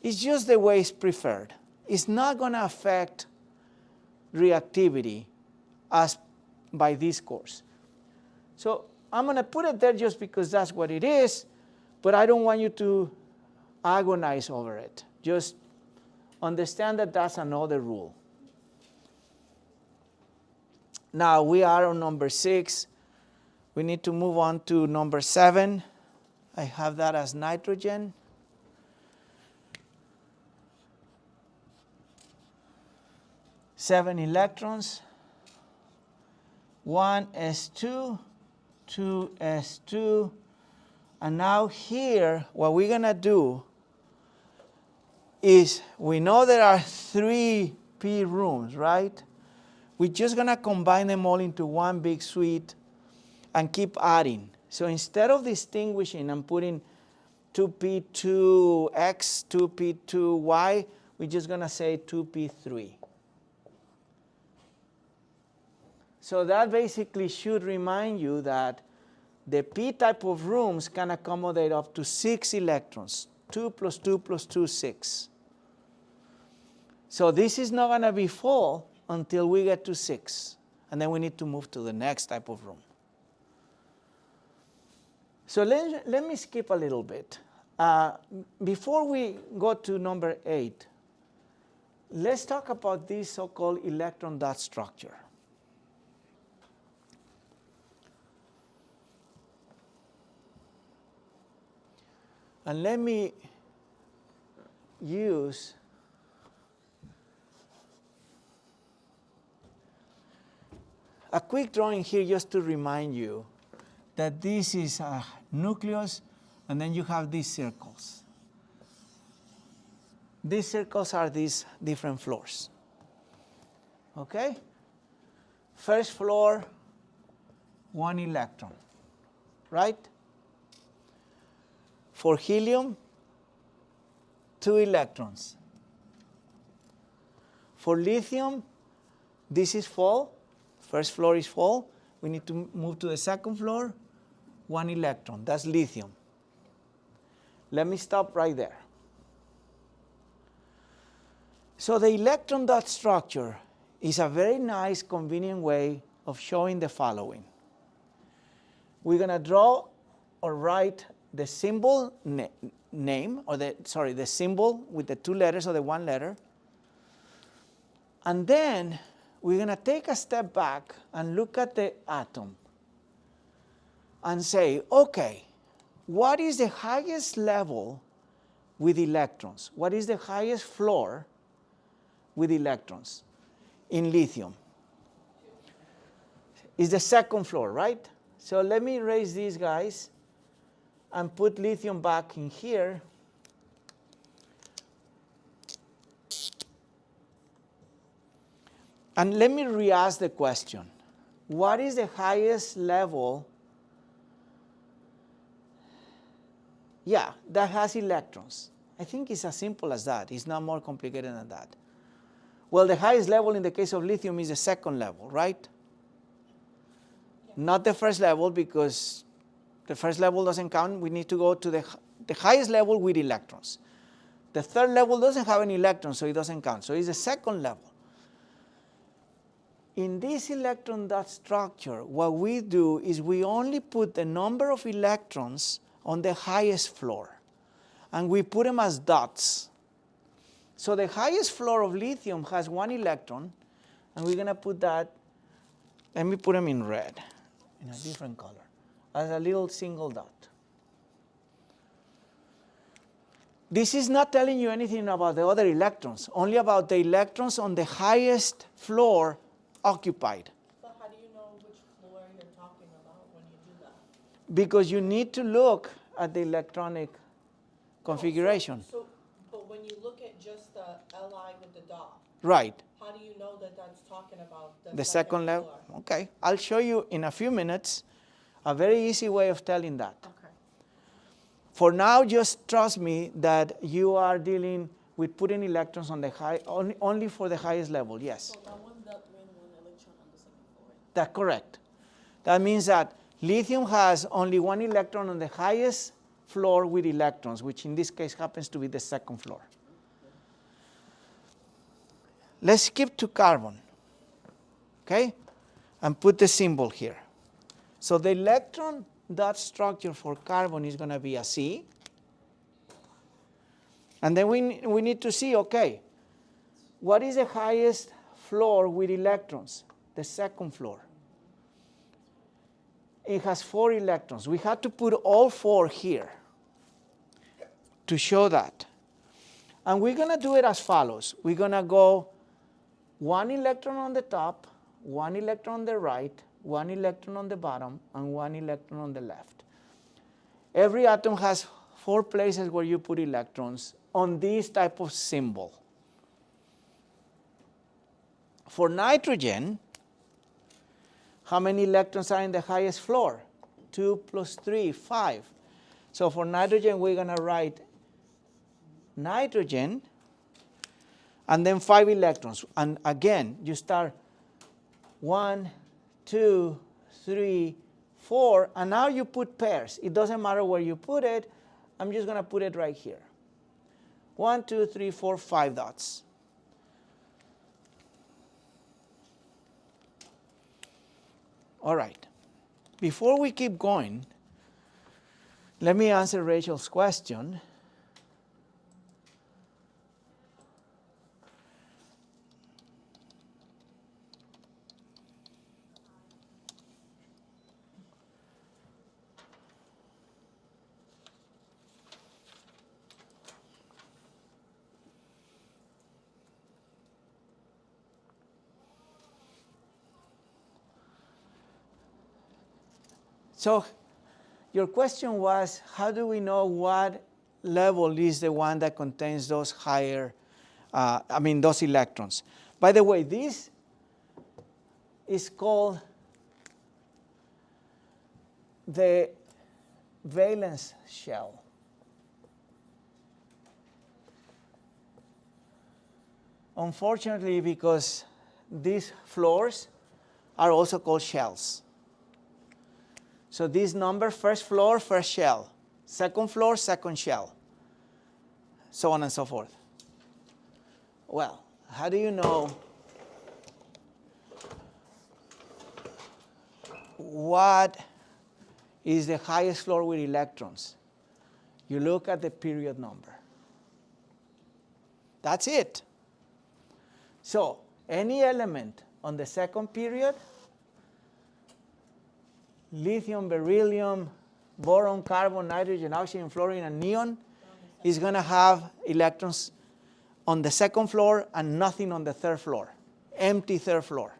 It's just the way it's preferred. It's not going to affect reactivity as by this course. So I'm going to put it there just because that's what it is, but I don't want you to agonize over it. Just understand that that's another rule. Now we are on number 6. We need to move on to number 7. I have that as nitrogen. Seven electrons. 1s2, 2s2. And now here, what we're going to do is, we know there are 3 p rooms, right? We're just going to combine them all into one big suite and keep adding. So instead of distinguishing and putting 2p2x, 2p2y, we're just going to say 2p3. So that basically should remind you that the p type of rooms can accommodate up to 6 electrons. 2 plus 2 plus 2, 6. So this is not going to be full until we get to 6. And then we need to move to the next type of room. So let me skip a little bit. Before we go to number 8, let's talk about this so-called electron dot structure. And let me use a quick drawing here just to remind you that this is a nucleus, and then you have these circles. These circles are these different floors. Okay? First floor, 1 electron, right? For helium, 2 electrons. For lithium, this is full. First floor is full. We need to move to the second floor, 1 electron. That's lithium. Let me stop right there. So the electron dot structure is a very nice, convenient way of showing the following. We're going to draw or write the symbol name, or the symbol with the 2 letters or the 1 letter. And then we're going to take a step back and look at the atom and say, okay, what is the highest level with electrons? What is the highest floor with electrons in lithium? It's the second floor, right? So let me erase these guys and put lithium back in here. And let me re-ask the question. What is the highest level, that has electrons? I think it's as simple as that. It's not more complicated than that. Well, the highest level in the case of lithium is the second level, right? Yeah. Not the first level, because the first level doesn't count. We need to go to the highest level with electrons. The third level doesn't have any electrons, so it doesn't count. So it's the second level. In this electron dot structure, what we do is we only put the number of electrons on the highest floor, and we put them as dots. So the highest floor of lithium has 1 electron, and we're going to put that, let me put them in red, in a different color, as a little single dot. This is not telling you anything about the other electrons, only about the electrons on the highest floor occupied. So how do you know which floor you're talking about when you do that? Because you need to look at the electronic configuration. But when you look at just the Li with the dot, Right. how do you know that that's talking about The second level? floor? Okay. I'll show you in a few minutes a very easy way of telling that. Okay. For now, just trust me that you are dealing with putting electrons on the only for the highest level, yes. So that one dot means 1 electron on the second floor. That's correct. That means that lithium has only 1 electron on the highest floor with electrons, which in this case happens to be the second floor. Let's skip to carbon, okay? And put the symbol here. So the electron dot structure for carbon is going to be a C. And then we need to see, okay, what is the highest floor with electrons? The second floor. It has 4 electrons. We had to put all 4 here to show that. And we're going to do it as follows. We're going to go 1 electron on the top, 1 electron on the right, 1 electron on the bottom, and 1 electron on the left. Every atom has 4 places where you put electrons on this type of symbol. For nitrogen, how many electrons are in the highest floor? 2 plus 3, 5. So for nitrogen, we're going to write nitrogen and then 5 electrons. And again, you start 1, 2, 3, 4, and now you put pairs. It doesn't matter where you put it. I'm just going to put it right here. 1, 2, 3, 4, 5 dots. All right. Before we keep going, let me answer Rachel's question. So your question was, how do we know what level is the one that contains those higher, those electrons? By the way, this is called the valence shell. Unfortunately, because these floors are also called shells. So this number, first floor, first shell. Second floor, second shell. So on and so forth. Well, how do you know what is the highest floor with electrons? You look at the period number. That's it. So any element on the second period, lithium, beryllium, boron, carbon, nitrogen, oxygen, fluorine, and neon, is going to have electrons on the second floor and nothing on the third floor. Empty third floor.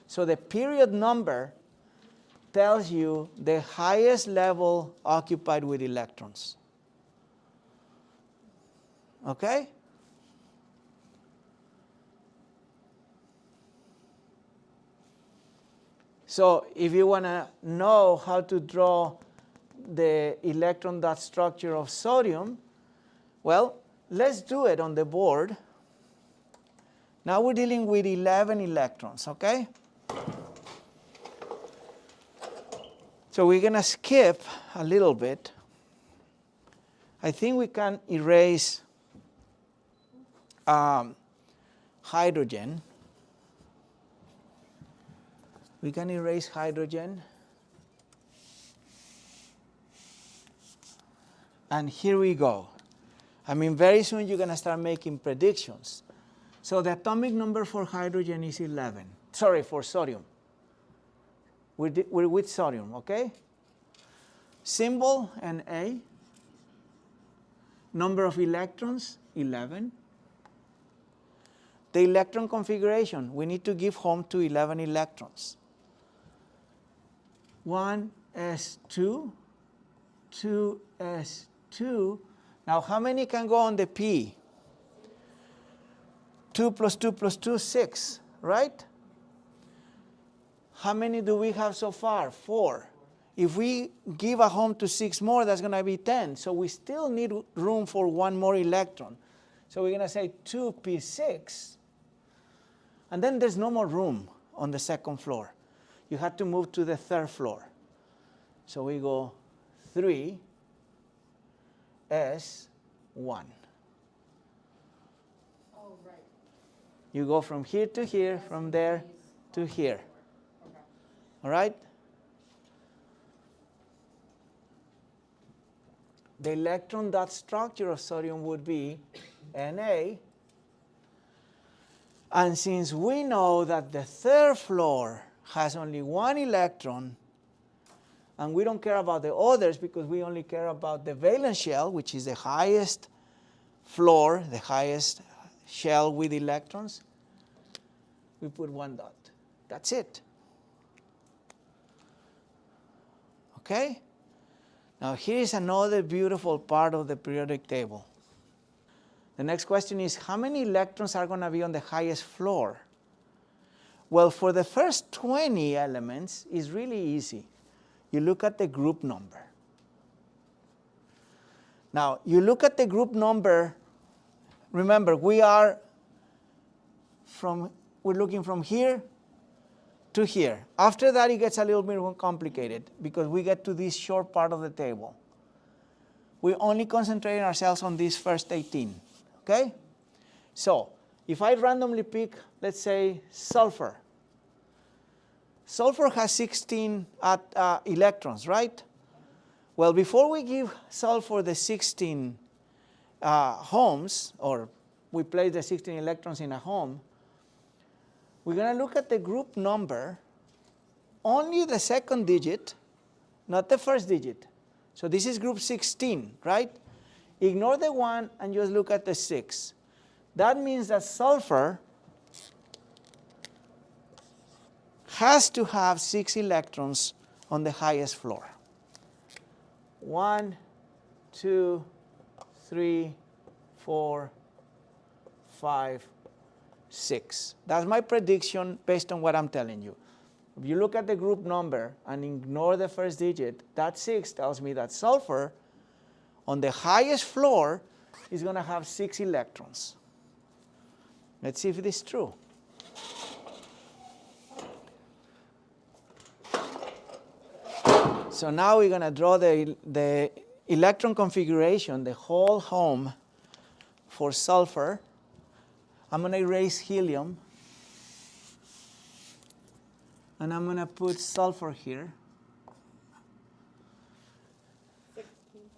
So the period number tells you the highest level occupied with electrons. Okay? So if you want to know how to draw the electron dot structure of sodium, well, let's do it on the board. Now we're dealing with 11 electrons, okay? So we're going to skip a little bit. I think we can erase hydrogen. We can erase hydrogen. And here we go. Very soon you're going to start making predictions. So the atomic number for hydrogen is 11. Sorry, for sodium. We're with sodium, okay? Symbol Na. Number of electrons, 11. The electron configuration, we need to give home to 11 electrons. 1s2, 2s2. Now, how many can go on the P? 2 plus 2 plus 2, 6, right? How many do we have so far? 4. If we give a home to 6 more, that's going to be 10. So we still need room for 1 more electron. So we're going to say 2p6. And then there's no more room on the second floor. You have to move to the third floor. So we go 3s1. Oh, right. You go from here to here, from there to here. Okay. All right? the electron dot structure of sodium would be Na. And since we know that the third floor has only one electron, and we don't care about the others because we only care about the valence shell, which is the highest floor, the highest shell with electrons, we put one dot. That's it. Okay? Now here is another beautiful part of the periodic table. The next question is, how many electrons are going to be on the highest floor? Well, for the first 20 elements, it's really easy. You look at the group number. Now, you look at the group number. Remember, we're looking from here to here. After that, it gets a little bit more complicated because we get to this short part of the table. We only concentrate ourselves on these first 18. Okay? So, if I randomly pick, let's say, sulfur. Sulfur has 16 electrons, right? Well, before we give sulfur the 16 homes, or we place the 16 electrons in a home, we're going to look at the group number, only the second digit, not the first digit. So this is group 16, right? Ignore the 1 and just look at the 6. That means that sulfur has to have 6 electrons on the highest floor. 1, 2, 3, 4, 5, 6. That's my prediction based on what I'm telling you. If you look at the group number and ignore the first digit, that 6 tells me that sulfur on the highest floor is going to have 6 electrons. Let's see if it is true. So now we're going to draw the electron configuration, the whole home for sulfur. I'm going to erase helium. And I'm going to put sulfur here.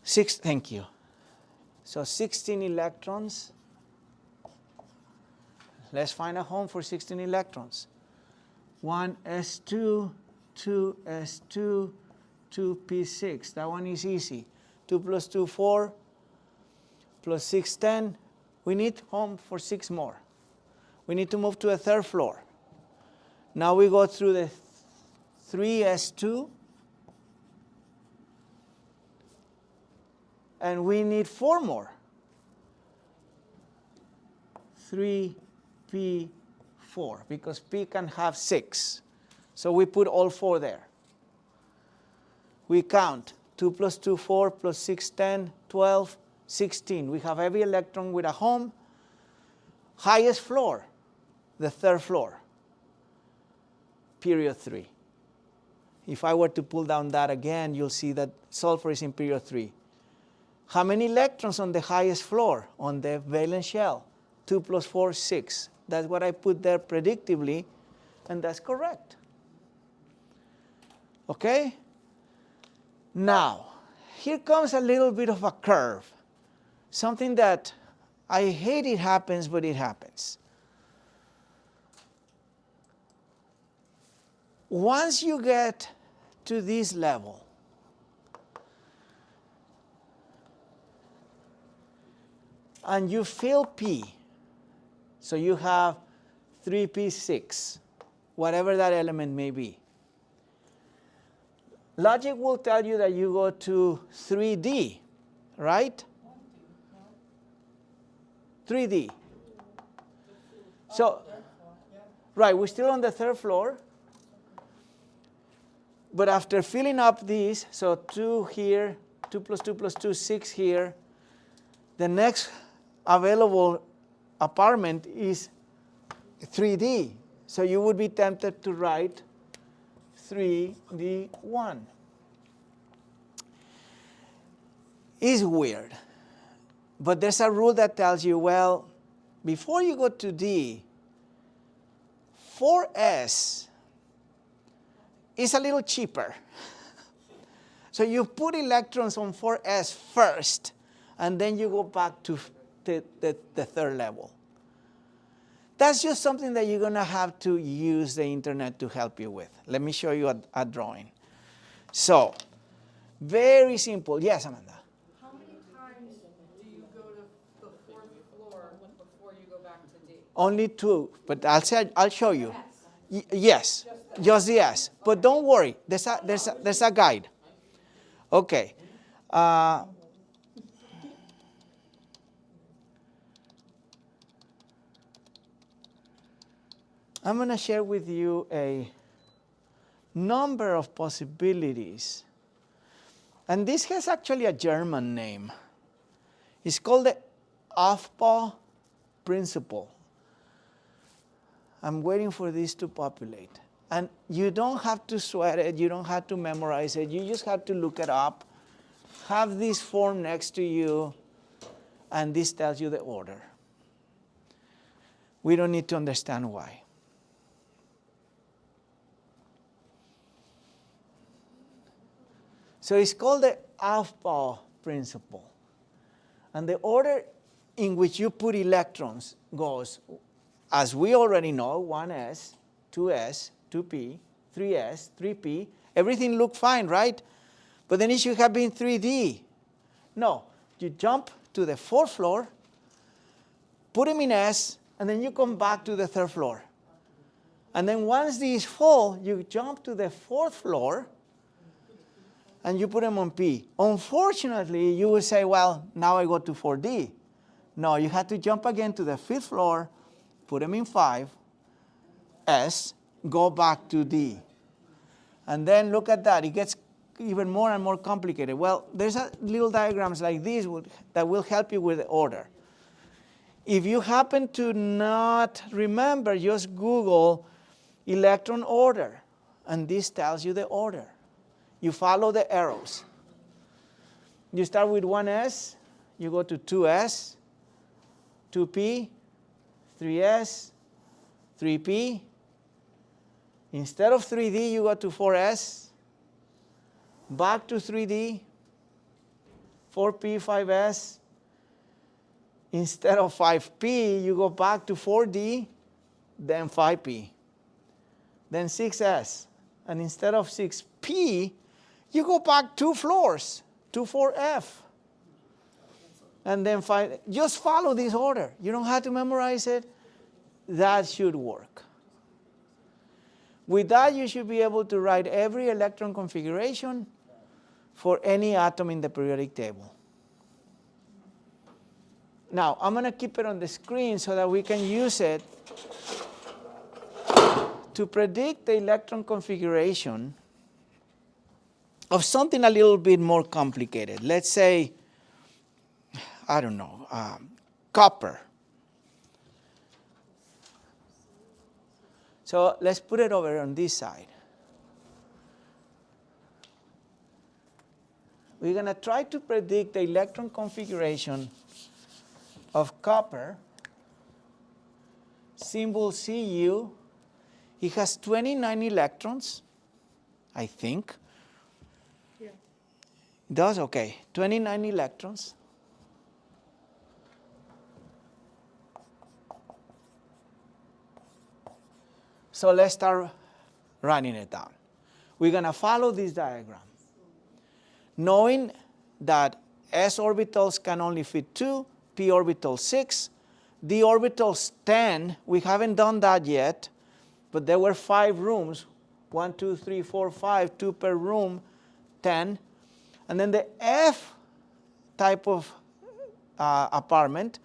6, thank you. So 16 electrons. Let's find a home for 16 electrons. 1s2, 2s2, 2p6. That one is easy. 2 plus 2, 4, plus 6, 10. We need home for 6 more. We need to move to a third floor. Now we go through the 3s2. And we need 4 more. 3p4, because p can have 6. So we put all 4 there. We count 2 plus 2, 4, plus 6, 10, 12, 16. We have every electron with a home. Highest floor, the third floor, period 3. If I were to pull down that again, you'll see that sulfur is in period 3. How many electrons on the highest floor? On the valence shell? 2 plus 4, 6. That's what I put there predictively, and that's correct. Okay? Now, here comes a little bit of a curve. Something that I hate it happens, but it happens. Once you get to this level, and you fill P, so you have 3p6, whatever that element may be. Logic will tell you that you go to 3D, right? 3D. So, right, we're still on the third floor. But after filling up these, so 2 here, 2 plus 2 plus 2, 6 here, the next available apartment is 3D. So you would be tempted to write 3D1. It's weird. But there's a rule that tells you, well, before you go to D, 4s is a little cheaper. So you put electrons on 4s first, and then you go back to the third level. That's just something that you're going to have to use the internet to help you with. Let me show you a drawing. So, very simple. Yes, Amanda? How many times do you go to the fourth floor before you go back to D? Only 2, but I'll show you. Yes, just the S. But don't worry, there's a guide. Okay. I'm going to share with you a number of possibilities. And this has actually a German name. It's called the Aufbau principle. I'm waiting for this to populate. And you don't have to sweat it, you don't have to memorize it, you just have to look it up. Have this form next to you, and this tells you the order. We don't need to understand why. So it's called the Aufbau principle. And the order in which you put electrons goes, as we already know, 1s, 2s, 2p, 3s, 3p. Everything looked fine, right? But then it should have been 3d. No, you jump to the fourth floor, put them in S, and then you come back to the third floor. And then once these full, you jump to the fourth floor, and you put them on P. Unfortunately, you will say, well, now I go to 4D. No, you have to jump again to the fifth floor, put them in 5, S, go back to D. And then look at that. It gets even more and more complicated. Well, there's little diagrams like these that will help you with the order. If you happen to not remember, just Google electron order, and this tells you the order. You follow the arrows. You start with 1s, you go to 2s, 2p, 3s, 3p. Instead of 3d, you go to 4s, back to 3d, 4p, 5s. Instead of 5p, you go back to 4d, then 5p, then 6s. And instead of 6p, you go back 2 floors to 4f. And then 5. Just follow this order. You don't have to memorize it. That should work. With that, you should be able to write every electron configuration for any atom in the periodic table. Now, I'm going to keep it on the screen so that we can use it to predict the electron configuration of something a little bit more complicated. Let's say, I don't know, copper. So let's put it over on this side. We're going to try to predict the electron configuration of copper, symbol Cu. It has 29 electrons, I think. Yeah. It does? Okay. 29 electrons. So let's start writing it down. We're going to follow this diagram. Knowing that s orbitals can only fit 2, p orbitals 6, d orbitals 10. We haven't done that yet, but there were 5 rooms, 1, 2, 3, 4, 5, 2 per room, 10. And then the F type of apartment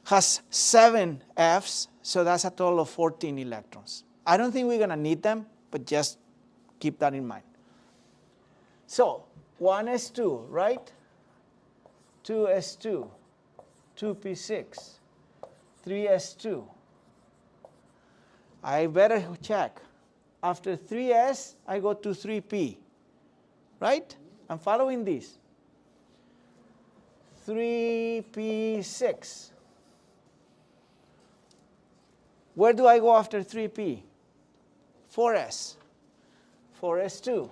has 7 Fs, so that's a total of 14 electrons. I don't think we're going to need them, but just keep that in mind. So 1s2, right? 2s2, 2p6, 3s2. I better check. After 3s, I go to 3p, right? I'm following this. 3p6. Where do I go after 3p? 4s. 4s2.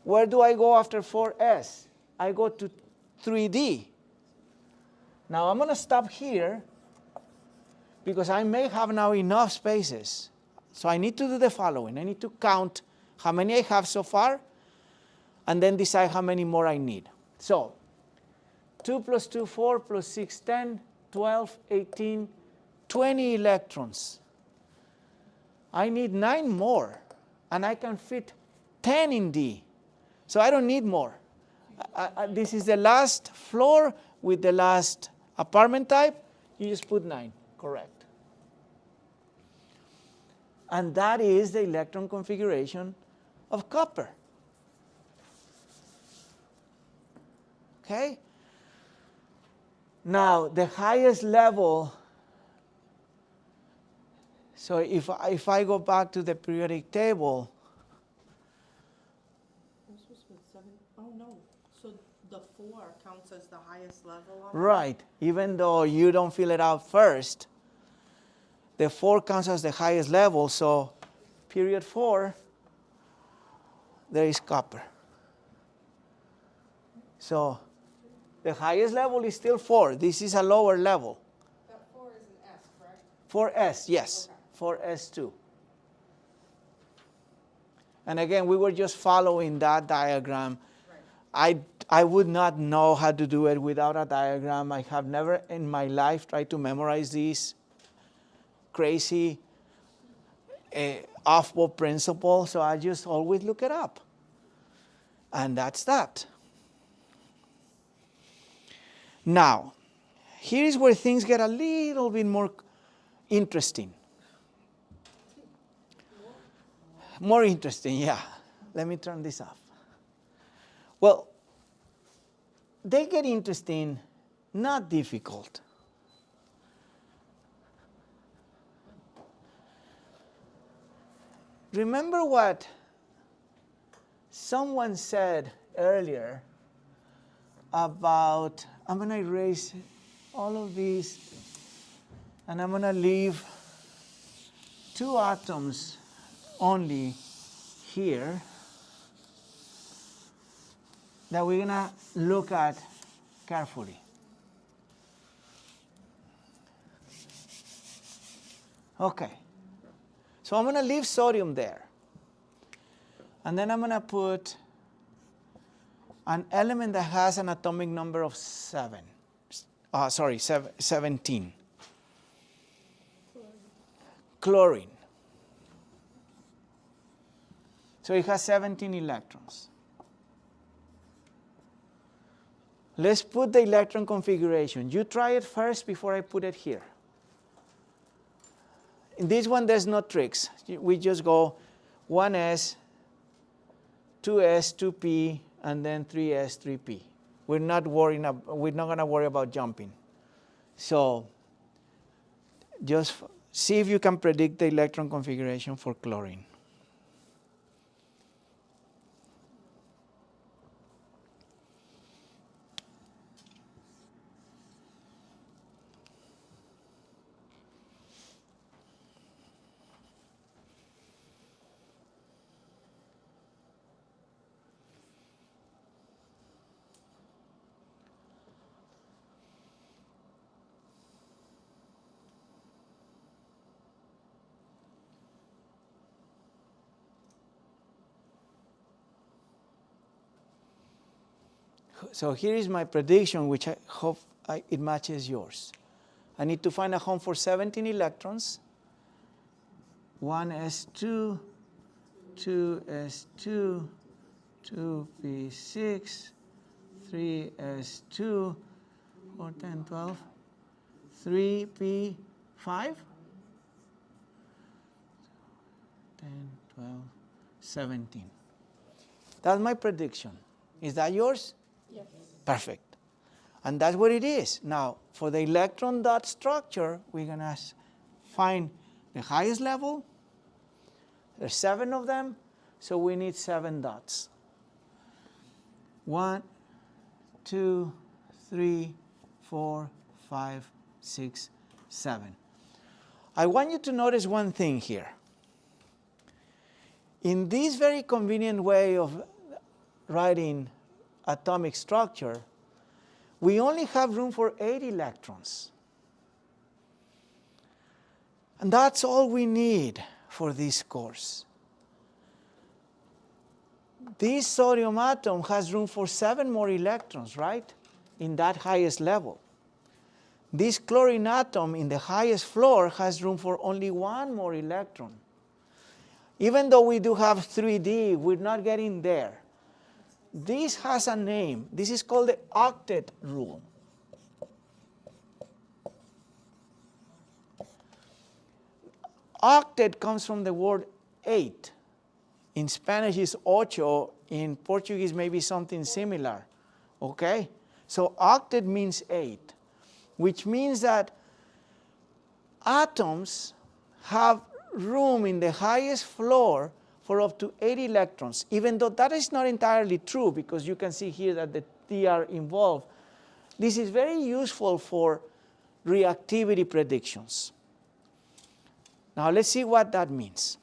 Where do I go after 4s? I go to 3d. Now I'm going to stop here because I may have now enough spaces. So I need to do the following. I need to count how many I have so far and then decide how many more I need. So 2 plus 2, 4 plus 6, 10, 12, 18, 20 electrons. I need 9 more, and I can fit 10 in D. So I don't need more. This is the last floor with the last apartment type. You just put 9, correct. And that is the electron configuration of copper. Okay? Now, the highest level, so if I go back to the periodic table, This was with 7. Oh, no. So the 4 counts as the highest level on right, even though you don't fill it out first, the 4 counts as the highest level, so period 4, there is copper. So the highest level is still 4. This is a lower level. That 4 is an S, correct? 4s, yes, Okay. 4s2. And again, we were just following that diagram. Right. I would not know how to do it without a diagram. I have never in my life tried to memorize these crazy off-ball principle, so I just always look it up. And that's that. Now, here's where things get a little bit more interesting. More interesting, yeah. Let me turn this off. Well, they get interesting, not difficult. Remember what someone said earlier about, I'm going to erase all of these, and I'm going to leave 2 atoms only here that we're going to look at carefully. Okay. So I'm going to leave sodium there. And then I'm going to put an element that has an atomic number of 17. Chlorine. So it has 17 electrons. Let's put the electron configuration. You try it first before I put it here. In this one, there's no tricks. We just go 1s, 2s, 2p, and then 3s, 3p. We're not going to worry about jumping. So just see if you can predict the electron configuration for chlorine. So here is my prediction, which I hope it matches yours. I need to find a home for 17 electrons. 1s2, 2s2, 2p6, 3s2, 4, 10, 12, 3p5, 10, 12, 17. That's my prediction. Is that yours? Yes. Perfect. And that's what it is. Now, for the electron dot structure, we're going to find the highest level. There's 7 of them, so we need 7 dots. 1, 2, 3, 4, 5, 6, 7. I want you to notice one thing here. In this very convenient way of writing atomic structure, we only have room for 8 electrons. And that's all we need for this course. This sodium atom has room for 7 more electrons, right? In that highest level. This chlorine atom in the highest floor has room for only 1 more electron. Even though we do have 3D, we're not getting there. This has a name. This is called the octet rule. Octet comes from the word 8. In Spanish is ocho. In Portuguese maybe something similar. Okay? So octet means 8, which means that atoms have room in the highest floor for up to 8 electrons, even though that is not entirely true, because you can see here that the T are involved. This is very useful for reactivity predictions. Now let's see what that means.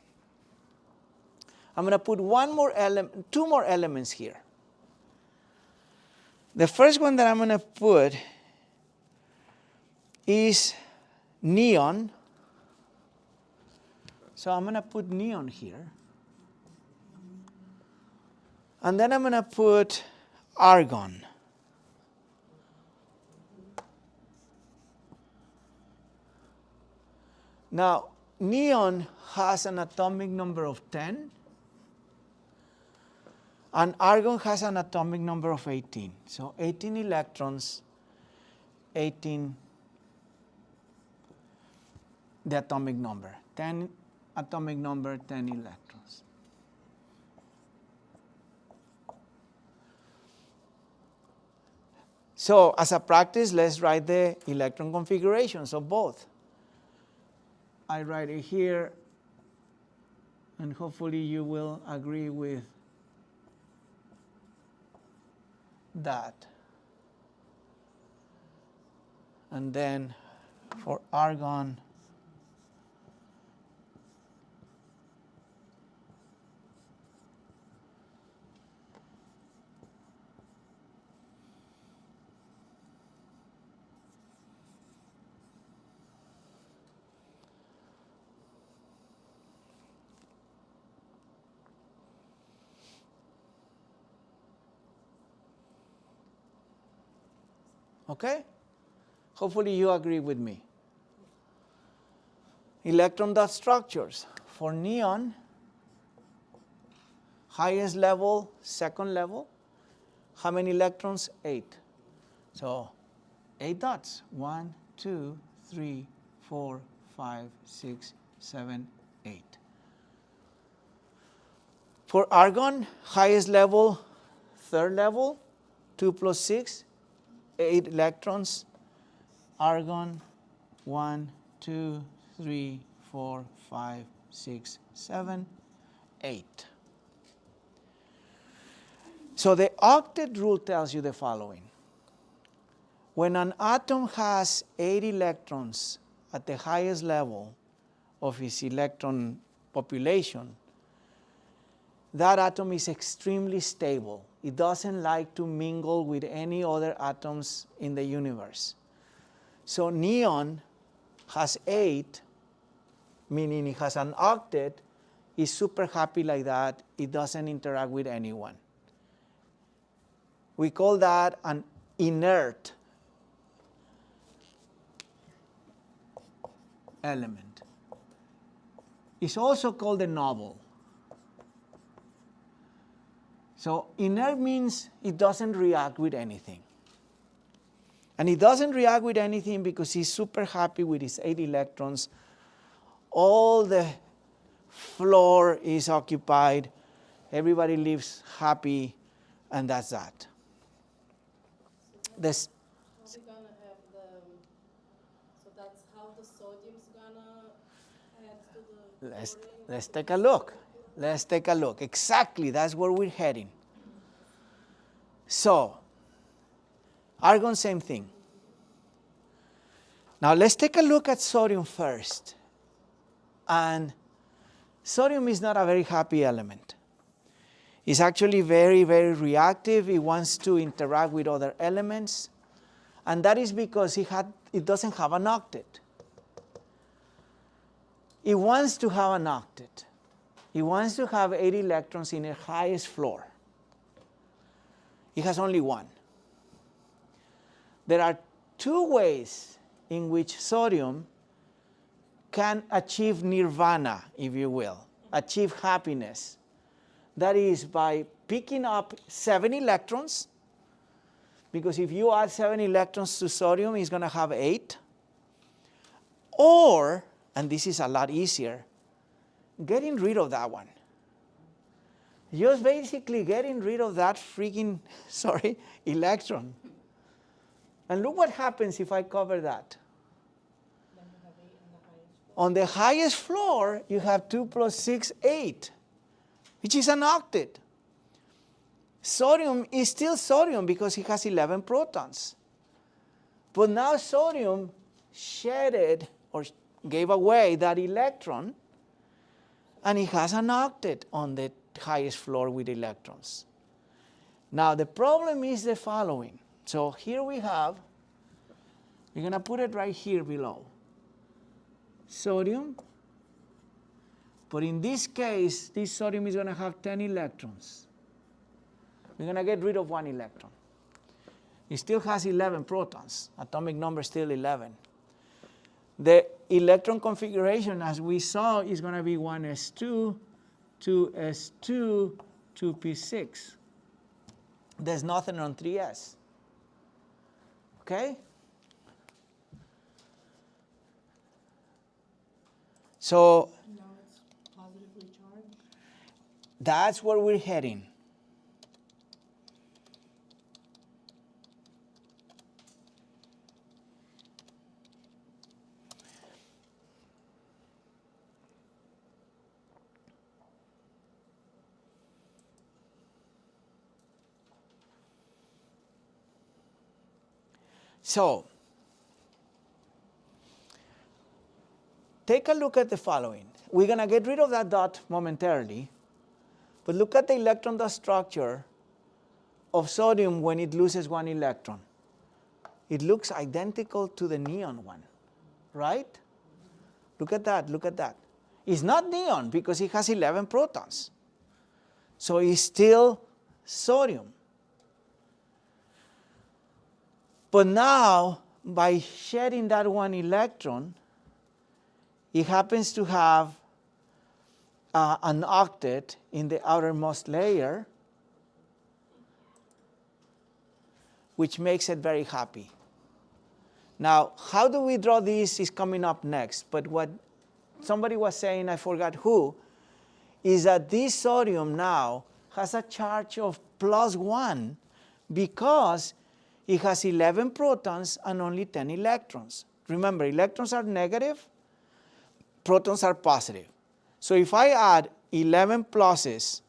I'm going to put two more elements here. The first one that I'm going to put is neon. So I'm going to put neon here. And then I'm going to put argon. Now, neon has an atomic number of 10, and argon has an atomic number of 18. So 18 electrons, 18 the atomic number. 10 atomic number, 10 electrons. So as a practice, let's write the electron configurations of both. I write it here, and hopefully you will agree with that. And then for argon, okay? Hopefully you agree with me. Electron dot structures. For neon, highest level, second level. How many electrons? 8. So 8 dots. 1, 2, 3, 4, 5, 6, 7, 8. For argon, highest level, third level, 2 plus 6, 8 electrons. Argon, 1, 2, 3, 4, 5, 6, 7, 8. So the octet rule tells you the following. When an atom has 8 electrons at the highest level of its electron population, that atom is extremely stable. It doesn't like to mingle with any other atoms in the universe. So neon has 8, meaning it has an octet, is super happy like that. It doesn't interact with anyone. We call that an inert element. It's also called a noble. So inert means it doesn't react with anything. And it doesn't react with anything because he's super happy with his 8 electrons. All the floor is occupied. Everybody lives happy, and that's that. This. How we gonna have so that's how the sodium's gonna add to the Let's take a look. Let's take a look. Exactly, that's where we're heading. So, argon, same thing. Now let's take a look at sodium first. And sodium is not a very happy element. It's actually very, very reactive. It wants to interact with other elements. And that is because it doesn't have an octet. It wants to have an octet. It wants to have 8 electrons in the highest floor. It has only one. There are 2 ways in which sodium can achieve nirvana, if you will, achieve happiness. That is by picking up 7 electrons, because if you add 7 electrons to sodium, it's going to have 8. Or, and this is a lot easier, getting rid of that one. Just basically getting rid of that freaking, electron. And look what happens if I cover that. On the highest floor, you have 2 plus 6, 8, which is an octet. Sodium is still sodium because it has 11 protons. But now sodium shedded or gave away that electron, and it has an octet on the highest floor with electrons. Now the problem is the following. So here we have, we're going to put it right here below. Sodium, but in this case, this sodium is going to have 10 electrons. We're going to get rid of 1 electron. It still has 11 protons. Atomic number still 11. The electron configuration, as we saw, is going to be 1s2, 2s2, 2p6. There's nothing on 3s. Okay? So Now it's positively charged. that's where we're heading. So take a look at the following. We're going to get rid of that dot momentarily, but look at the electron dot structure of sodium when it loses 1 electron. It looks identical to the neon one, right? Look at that, look at that. It's not neon because it has 11 protons. So it's still sodium. But now, by shedding that 1 electron, it happens to have an octet in the outermost layer, which makes it very happy. Now, how do we draw this is coming up next. But what somebody was saying, I forgot who, is that this sodium now has a charge of +1 because it has 11 protons and only 10 electrons. Remember, electrons are negative, protons are positive. So if I add 11 pluses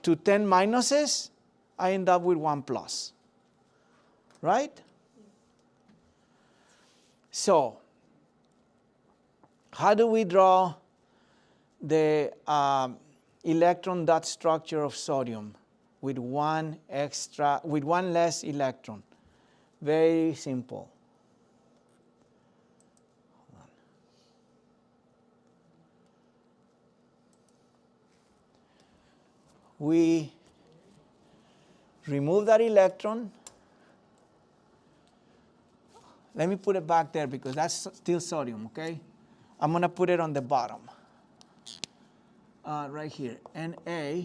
to 10 minuses, I end up with 1 plus. Right? So, how do we draw the electron dot structure of sodium with one less electron? Very simple. We remove that electron. Let me put it back there because that's still sodium, okay? I'm going to put it on the bottom. Right here, Na,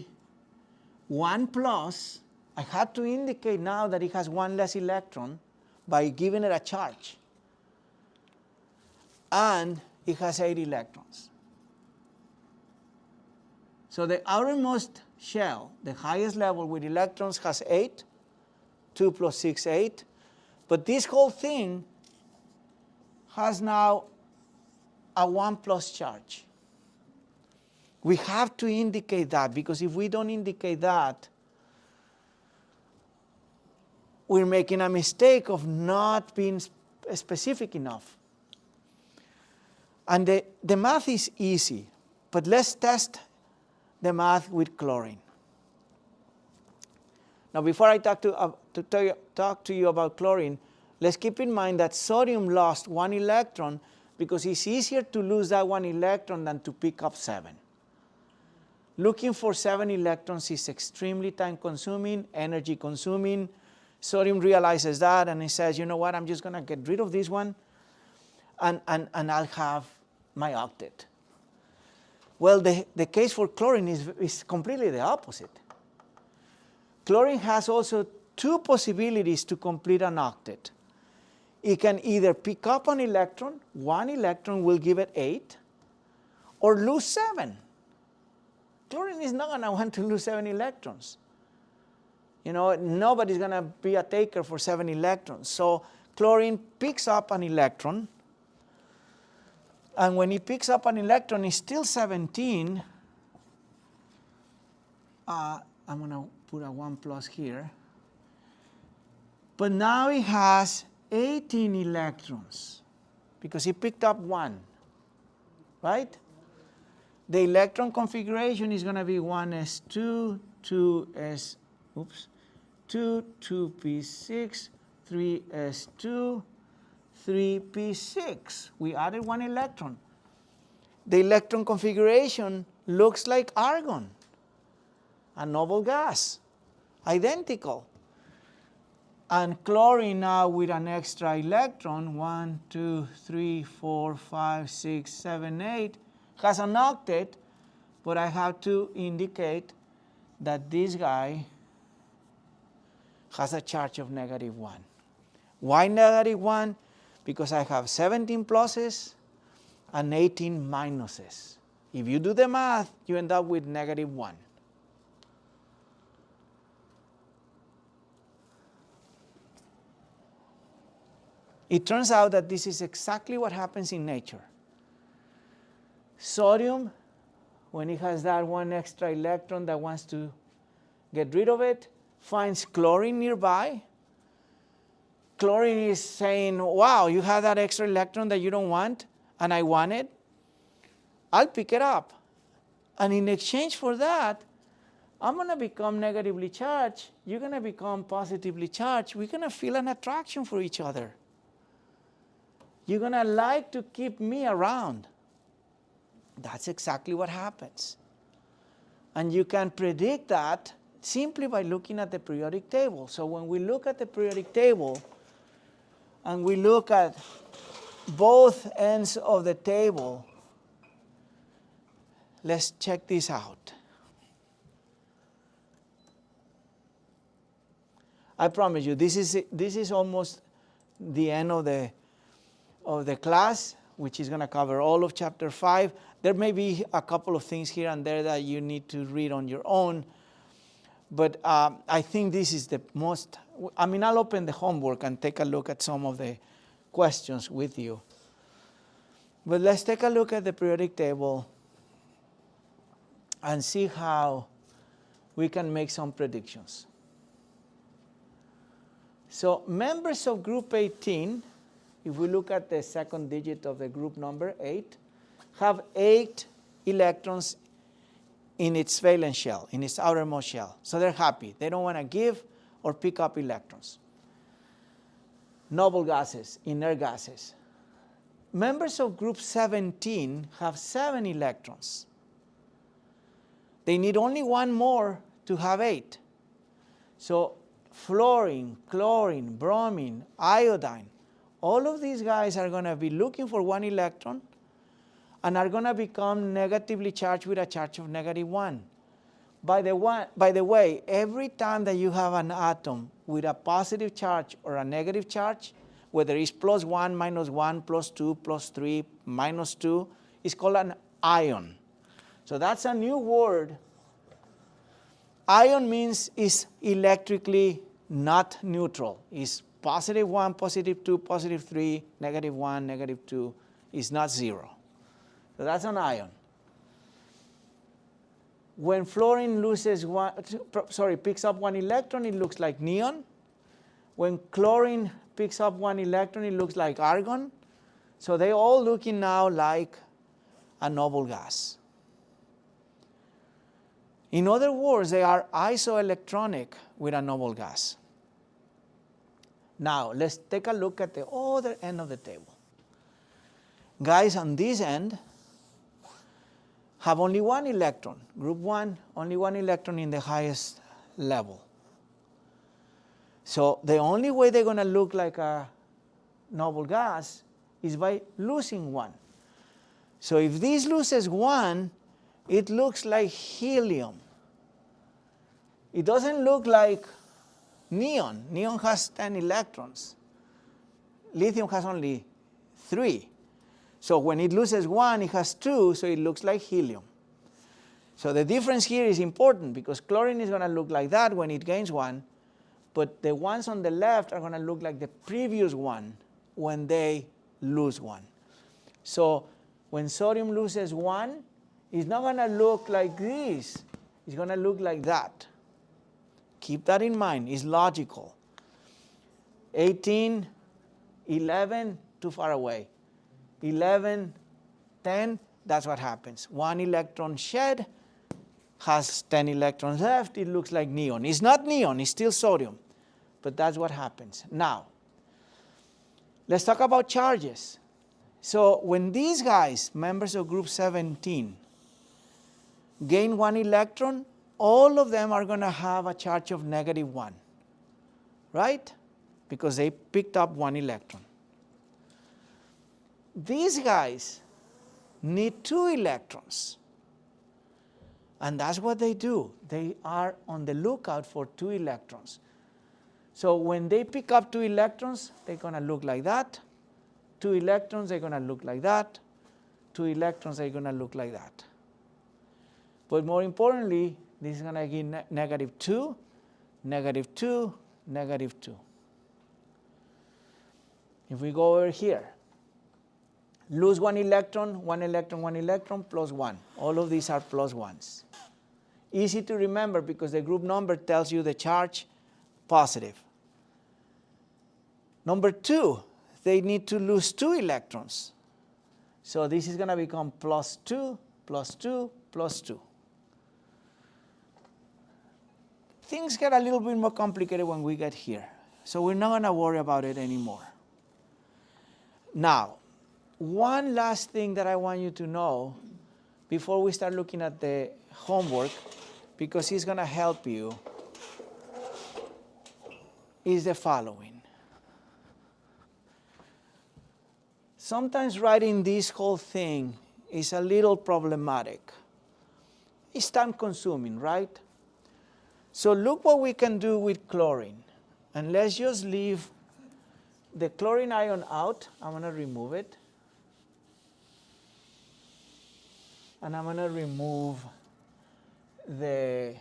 1 plus, I have to indicate now that it has 1 less electron by giving it a charge. And it has 8 electrons. So the outermost shell, the highest level with electrons, has 8, 2 plus 6, 8. But this whole thing has now a 1 plus charge. We have to indicate that, because if we don't indicate that, we're making a mistake of not being specific enough. And the math is easy, but let's test the math with chlorine. Now, before I talk to you about chlorine, let's keep in mind that sodium lost 1 electron because it's easier to lose that 1 electron than to pick up 7. Looking for 7 electrons is extremely time-consuming, energy-consuming. Sodium realizes that and it says, you know what, I'm just going to get rid of this one and I'll have my octet. Well, the case for chlorine is completely the opposite. Chlorine has also 2 possibilities to complete an octet. It can either pick up an electron, 1 electron will give it 8, or lose 7. Chlorine is not going to want to lose 7 electrons. You know, nobody's going to be a taker for 7 electrons. So chlorine picks up an electron, and when it picks up an electron, it's still 17. I'm going to put a 1 plus here. But now it has 18 electrons because it picked up 1, right? The electron configuration is going to be 1s2, 2s, 2p6, 3s2, 3p6. We added 1 electron. The electron configuration looks like argon, a noble gas, identical. And chlorine now with an extra electron, 1, 2, 3, 4, 5, 6, 7, 8, has an octet, but I have to indicate that this guy has a charge of -1. Why -1? Because I have 17 pluses and 18 minuses. If you do the math, you end up with -1. It turns out that this is exactly what happens in nature. Sodium, when it has that 1 extra electron that wants to get rid of it, finds chlorine nearby. Chlorine is saying, wow, you have that extra electron that you don't want, and I want it. I'll pick it up. And in exchange for that, I'm going to become negatively charged. You're going to become positively charged. We're going to feel an attraction for each other. You're going to like to keep me around. That's exactly what happens. And you can predict that simply by looking at the periodic table. So when we look at the periodic table and we look at both ends of the table, let's check this out. I promise you, this is almost the end of the class, which is going to cover all of chapter 5. There may be a couple of things here and there that you need to read on your own. But I think this is the most, I'll open the homework and take a look at some of the questions with you. But let's take a look at the periodic table and see how we can make some predictions. So members of group 18, if we look at the second digit of the group number 8, have 8 electrons in its valence shell, in its outermost shell. So they're happy. They don't want to give or pick up electrons. Noble gases, inert gases. Members of group 17 have 7 electrons. They need only 1 more to have 8. So fluorine, chlorine, bromine, iodine, all of these guys are going to be looking for 1 electron and are going to become negatively charged with a charge of -1. By the way, every time that you have an atom with a positive charge or a negative charge, whether it's +1, -1, +2, +3, -2, it's called an ion. So that's a new word. Ion means it's electrically not neutral. It's +1, +2, +3, -1, -2. It's not 0. So that's an ion. When fluorine picks up 1 electron, it looks like neon. When chlorine picks up 1 electron, it looks like argon. So they're all looking now like a noble gas. In other words, they are isoelectronic with a noble gas. Now, let's take a look at the other end of the table. Guys on this end have only one electron. Group 1, only one electron in the highest level. So the only way they're going to look like a noble gas is by losing one. So if this loses one, it looks like helium. It doesn't look like neon. Neon has 10 electrons. Lithium has only 3. So when it loses one, it has 2, so it looks like helium. So the difference here is important because chlorine is going to look like that when it gains one, but the ones on the left are going to look like the previous one when they lose one. So when sodium loses one, it's not going to look like this. It's going to look like that. Keep that in mind. It's logical. 18, 11, too far away. 11, 10, that's what happens. One electron shed has 10 electrons left. It looks like neon. It's not neon. It's still sodium. But that's what happens. Now, let's talk about charges. So when these guys, members of group 17, gain one electron, all of them are going to have a charge of -1, right? Because they picked up one electron. These guys need 2 electrons. And that's what they do. They are on the lookout for 2 electrons. So when they pick up 2 electrons, they're going to look like that. 2 electrons, they're going to look like that. 2 electrons, they're going to look like that. But more importantly, this is going to give -2, -2, -2. If we go over here, lose one electron, one electron, one electron, +1. All of these are +1s. Easy to remember because the group number tells you the charge positive. Number 2, they need to lose 2 electrons. So this is going to become +2, +2, +2. Things get a little bit more complicated when we get here. So we're not going to worry about it anymore. Now, one last thing that I want you to know before we start looking at the homework, because it's going to help you, is the following. Sometimes writing this whole thing is a little problematic. It's time consuming, right? So look what we can do with chlorine. And let's just leave the chlorine ion out. I'm going to remove it. And I'm going to remove the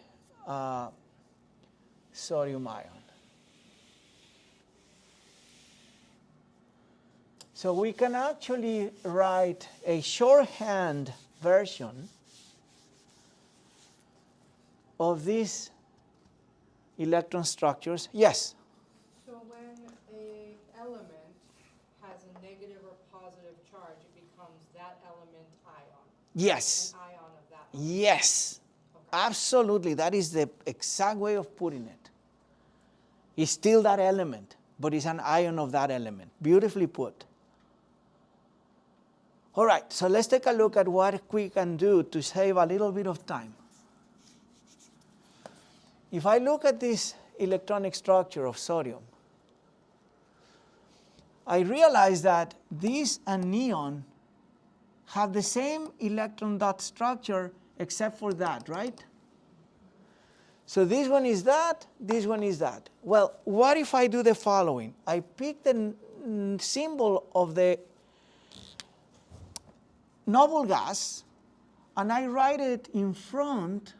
sodium ion. So we can actually write a shorthand version of these electron structures. Yes? So when an element has a negative or positive charge, it becomes that element ion. Yes. An ion of that. Yes. Okay. Absolutely. That is the exact way of putting it. It's still that element, but it's an ion of that element. Beautifully put. All right, so let's take a look at what we can do to save a little bit of time. If I look at this electronic structure of sodium, I realize that this and neon have the same electron dot structure except for that, right? So this one is that, this one is that. Well, what if I do the following? I pick the symbol of the noble gas and I write it in front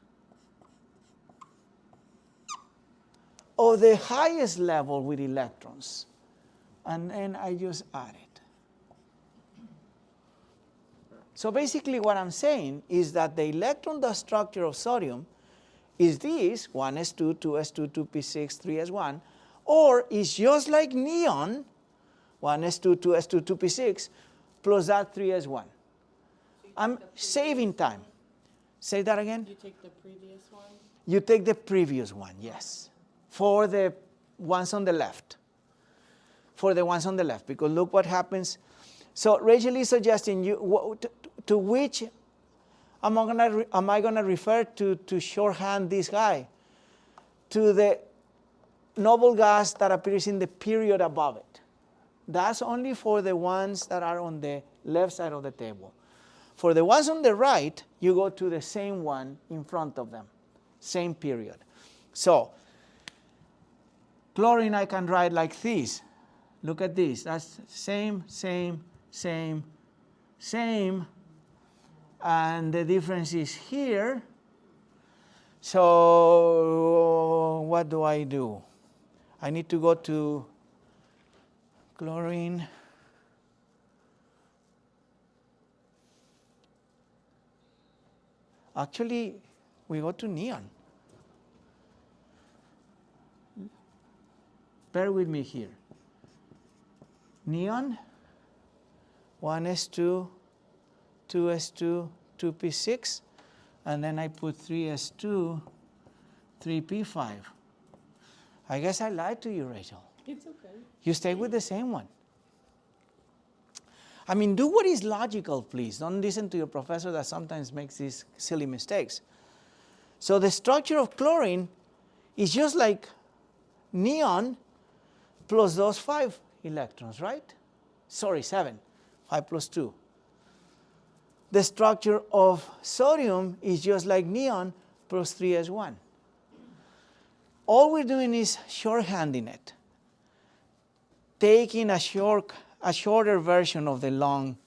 of the highest level with electrons, and then I just add it. So basically what I'm saying is that the electron dot structure of sodium is this, 1s2, 2s2, 2p6, 3s1, or is just like neon, 1s2, 2s2, 2p6, plus that 3s1. I'm saving time. Say that again? You take the previous one? You take the previous one, yes. For the ones on the left. For the ones on the left, because look what happens. So Rachel is suggesting to which am I gonna refer to shorthand this guy? To the noble gas that appears in the period above it. That's only for the ones that are on the left side of the table. For the ones on the right, you go to the same one in front of them, same period. So chlorine I can write like this. Look at this. That's same, same, same, same. And the difference is here. So what do? I need to go to chlorine. Actually, we go to neon. Bear with me here. Neon, 1s2, 2s2, 2p6, and then I put 3s2, 3p5. I guess I lied to you, Rachel. It's okay. You stay with the same one. I mean, do what is logical, please. Don't listen to your professor that sometimes makes these silly mistakes. So the structure of chlorine is just like neon plus those 5 electrons, right? Sorry, 7. 5 plus 2. The structure of sodium is just like neon plus 3s1. All we're doing is shorthanding it, taking a shorter version of the long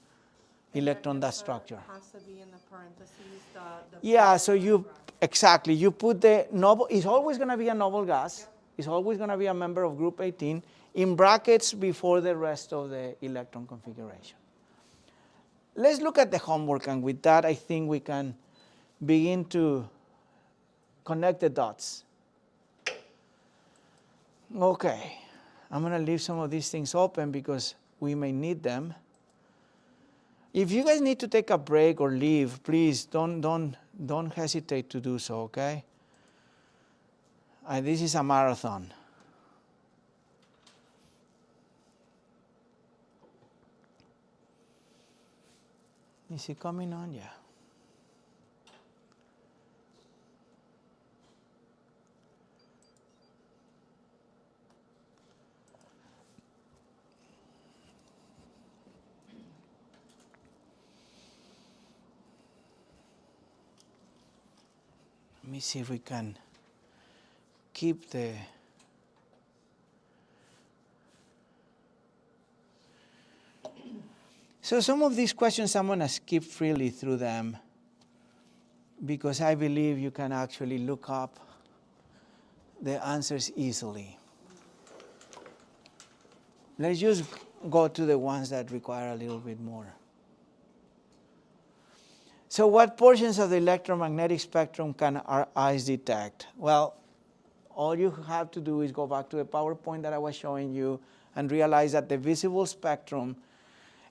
electron dot structure. Has to be in the parentheses. Yeah, so you put the noble. It's always going to be a noble gas. Yep. It's always going to be a member of group 18 in brackets before the rest of the electron configuration. Let's look at the homework, and with that, I think we can begin to connect the dots. Okay, I'm going to leave some of these things open because we may need them. If you guys need to take a break or leave, please don't hesitate to do so, okay? This is a marathon. Is it coming on? Yeah. Let me see if we can keep the So some of these questions I'm going to skip freely through them because I believe you can actually look up the answers easily. Let's just go to the ones that require a little bit more. So what portions of the electromagnetic spectrum can our eyes detect? Well, all you have to do is go back to the PowerPoint that I was showing you and realize that the visible spectrum,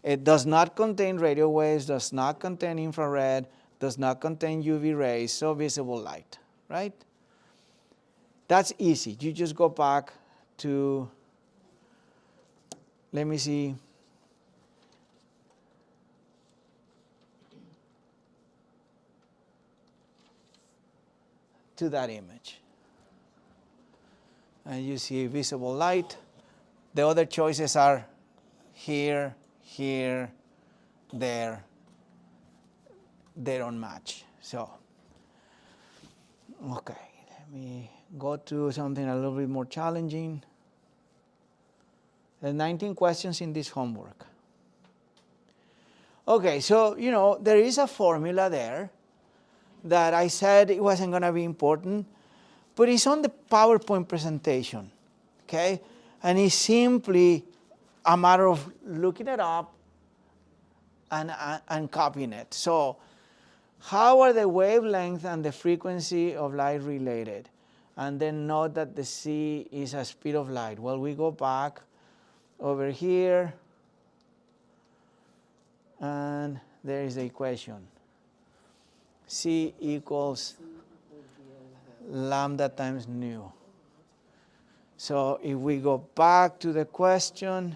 it does not contain radio waves, does not contain infrared, does not contain UV rays, so visible light, right? That's easy. You just go back to, let me see, to that image. And you see visible light. The other choices are here, here, there. They don't match. So, okay, let me go to something a little bit more challenging. There are 19 questions in this homework. Okay, so, there is a formula there that I said it wasn't going to be important, but it's on the PowerPoint presentation, okay? And it's simply a matter of looking it up and copying it. So how are the wavelength and the frequency of light related? And then note that the c is a speed of light. Well, we go back over here, and there is the equation. C equals lambda times nu. So if we go back to the question,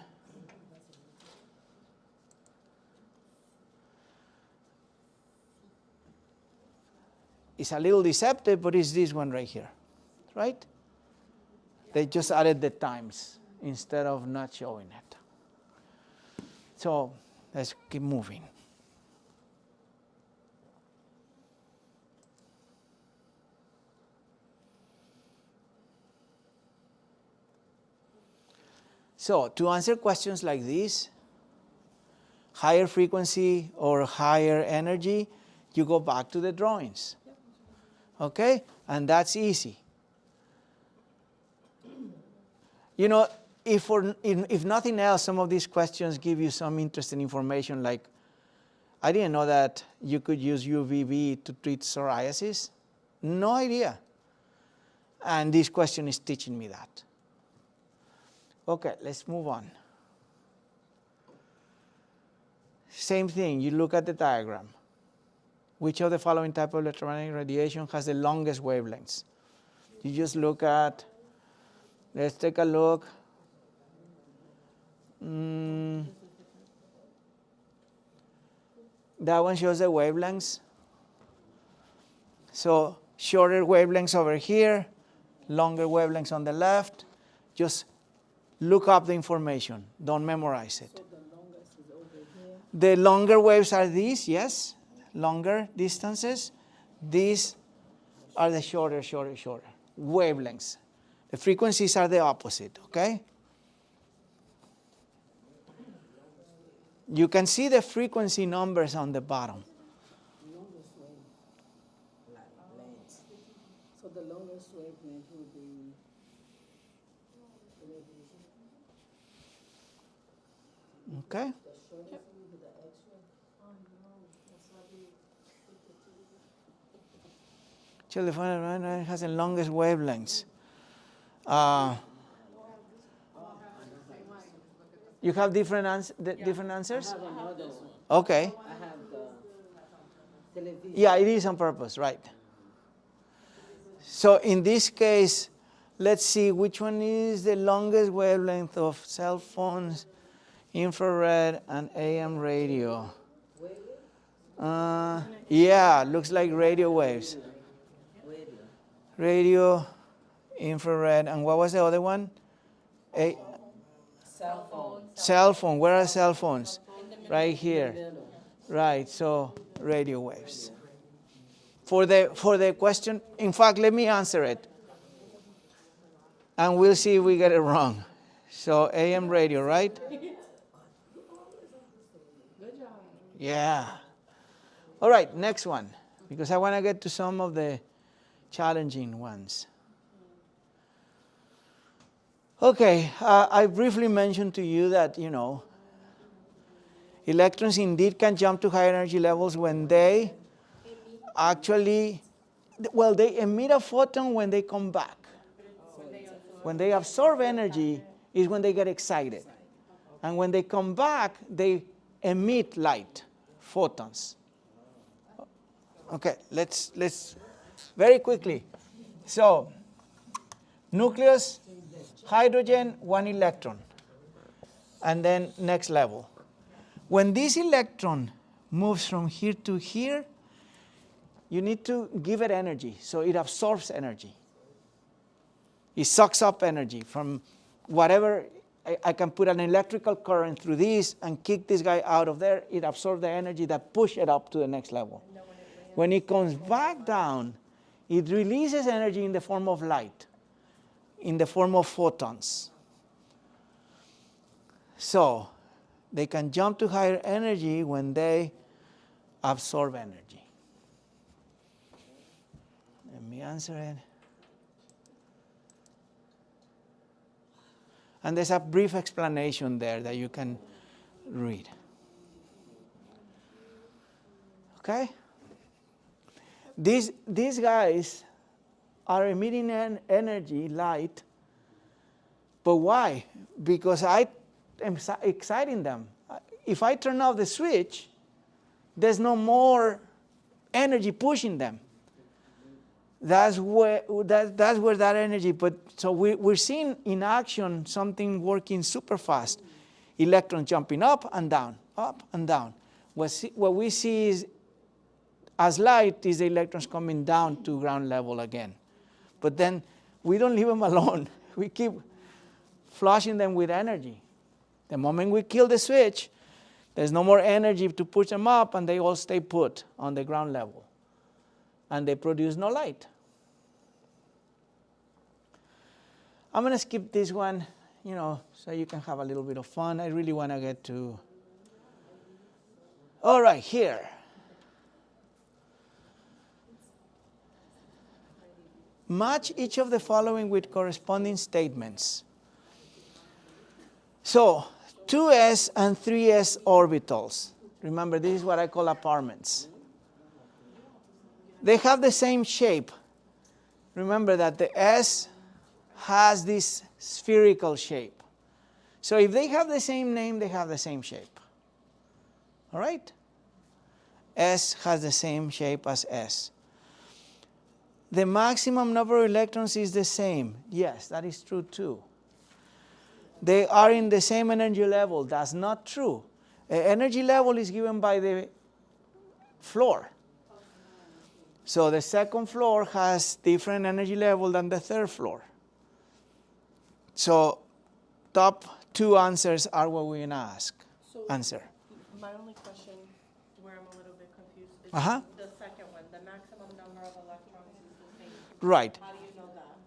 it's a little deceptive, but it's this one right here, right? They just added the times instead of not showing it. So let's keep moving. So to answer questions like this, higher frequency or higher energy, you go back to the drawings. Okay? And that's easy. You know, if nothing else, some of these questions give you some interesting information, like I didn't know that you could use UVB to treat psoriasis. No idea. And this question is teaching me that. Okay, let's move on. Same thing, you look at the diagram. Which of the following type of electromagnetic radiation has the longest wavelengths? You just look at, let's take a look. That one shows the wavelengths. So shorter wavelengths over here, longer wavelengths on the left. Just look up the information. Don't memorize it. So the longest is over here. The longer waves are these, yes, longer distances. These are the shorter wavelengths. The frequencies are the opposite, okay? You can see the frequency numbers on the bottom. Longest wave. Length. So the longest wavelength would be. Okay? Telephone has the longest wavelengths. You have different answers? I have another one. Okay. I have the television. Yeah, it is on purpose, right. So in this case, let's see which one is the longest wavelength of cell phones, infrared, and AM radio. Yeah, looks like radio waves. Radio, infrared, and what was the other one? Cell phone. Cell phone. Where are cell phones? Right here. Right. So radio waves. For the question, in fact, let me answer it, and we'll see if we get it wrong. So AM radio, right? Good job. Yeah. All right. Next one, because I want to get to some of the challenging ones. Okay, I briefly mentioned to you that, electrons indeed can jump to higher energy levels when they actually, they emit a photon when they come back. When they absorb energy is when they get excited. And when they come back, they emit light, photons. Okay, let's very quickly. So, nucleus, hydrogen, 1 electron. And then next level. When this electron moves from here to here, you need to give it energy, so it absorbs energy. It sucks up energy from whatever. I can put an electrical current through this and kick this guy out of there. It absorbs the energy that push it up to the next level. When it comes back down, it releases energy in the form of light, in the form of photons. So they can jump to higher energy when they absorb energy. Let me answer it. And there's a brief explanation there that you can read. Okay? These guys are emitting energy, light, but why? Because I am exciting them. If I turn off the switch, there's no more energy pushing them. That's where that energy. But so we're seeing in action something working super fast. Electrons jumping up and down, up and down. What we see is as light is the electrons coming down to ground level again. But then we don't leave them alone. We keep flushing them with energy. The moment we kill the switch, there's no more energy to push them up, and they all stay put on the ground level. And they produce no light. I'm going to skip this one, so you can have a little bit of fun. I really want to get to... All right, here. Match each of the following with corresponding statements. So, 2s and 3s orbitals. Remember, this is what I call apartments. They have the same shape. Remember that the S has this spherical shape. So if they have the same name, they have the same shape. All right? S has the same shape as S. The maximum number of electrons is the same. Yes, that is true too. They are in the same energy level. That's not true. Energy level is given by the floor. So the second floor has different energy level than the third floor. So top two answers are what we're going to ask. Answer. My only question where I'm a little bit confused is Uh-huh. the second one. The maximum number of electrons is the same. Right. How do you know that?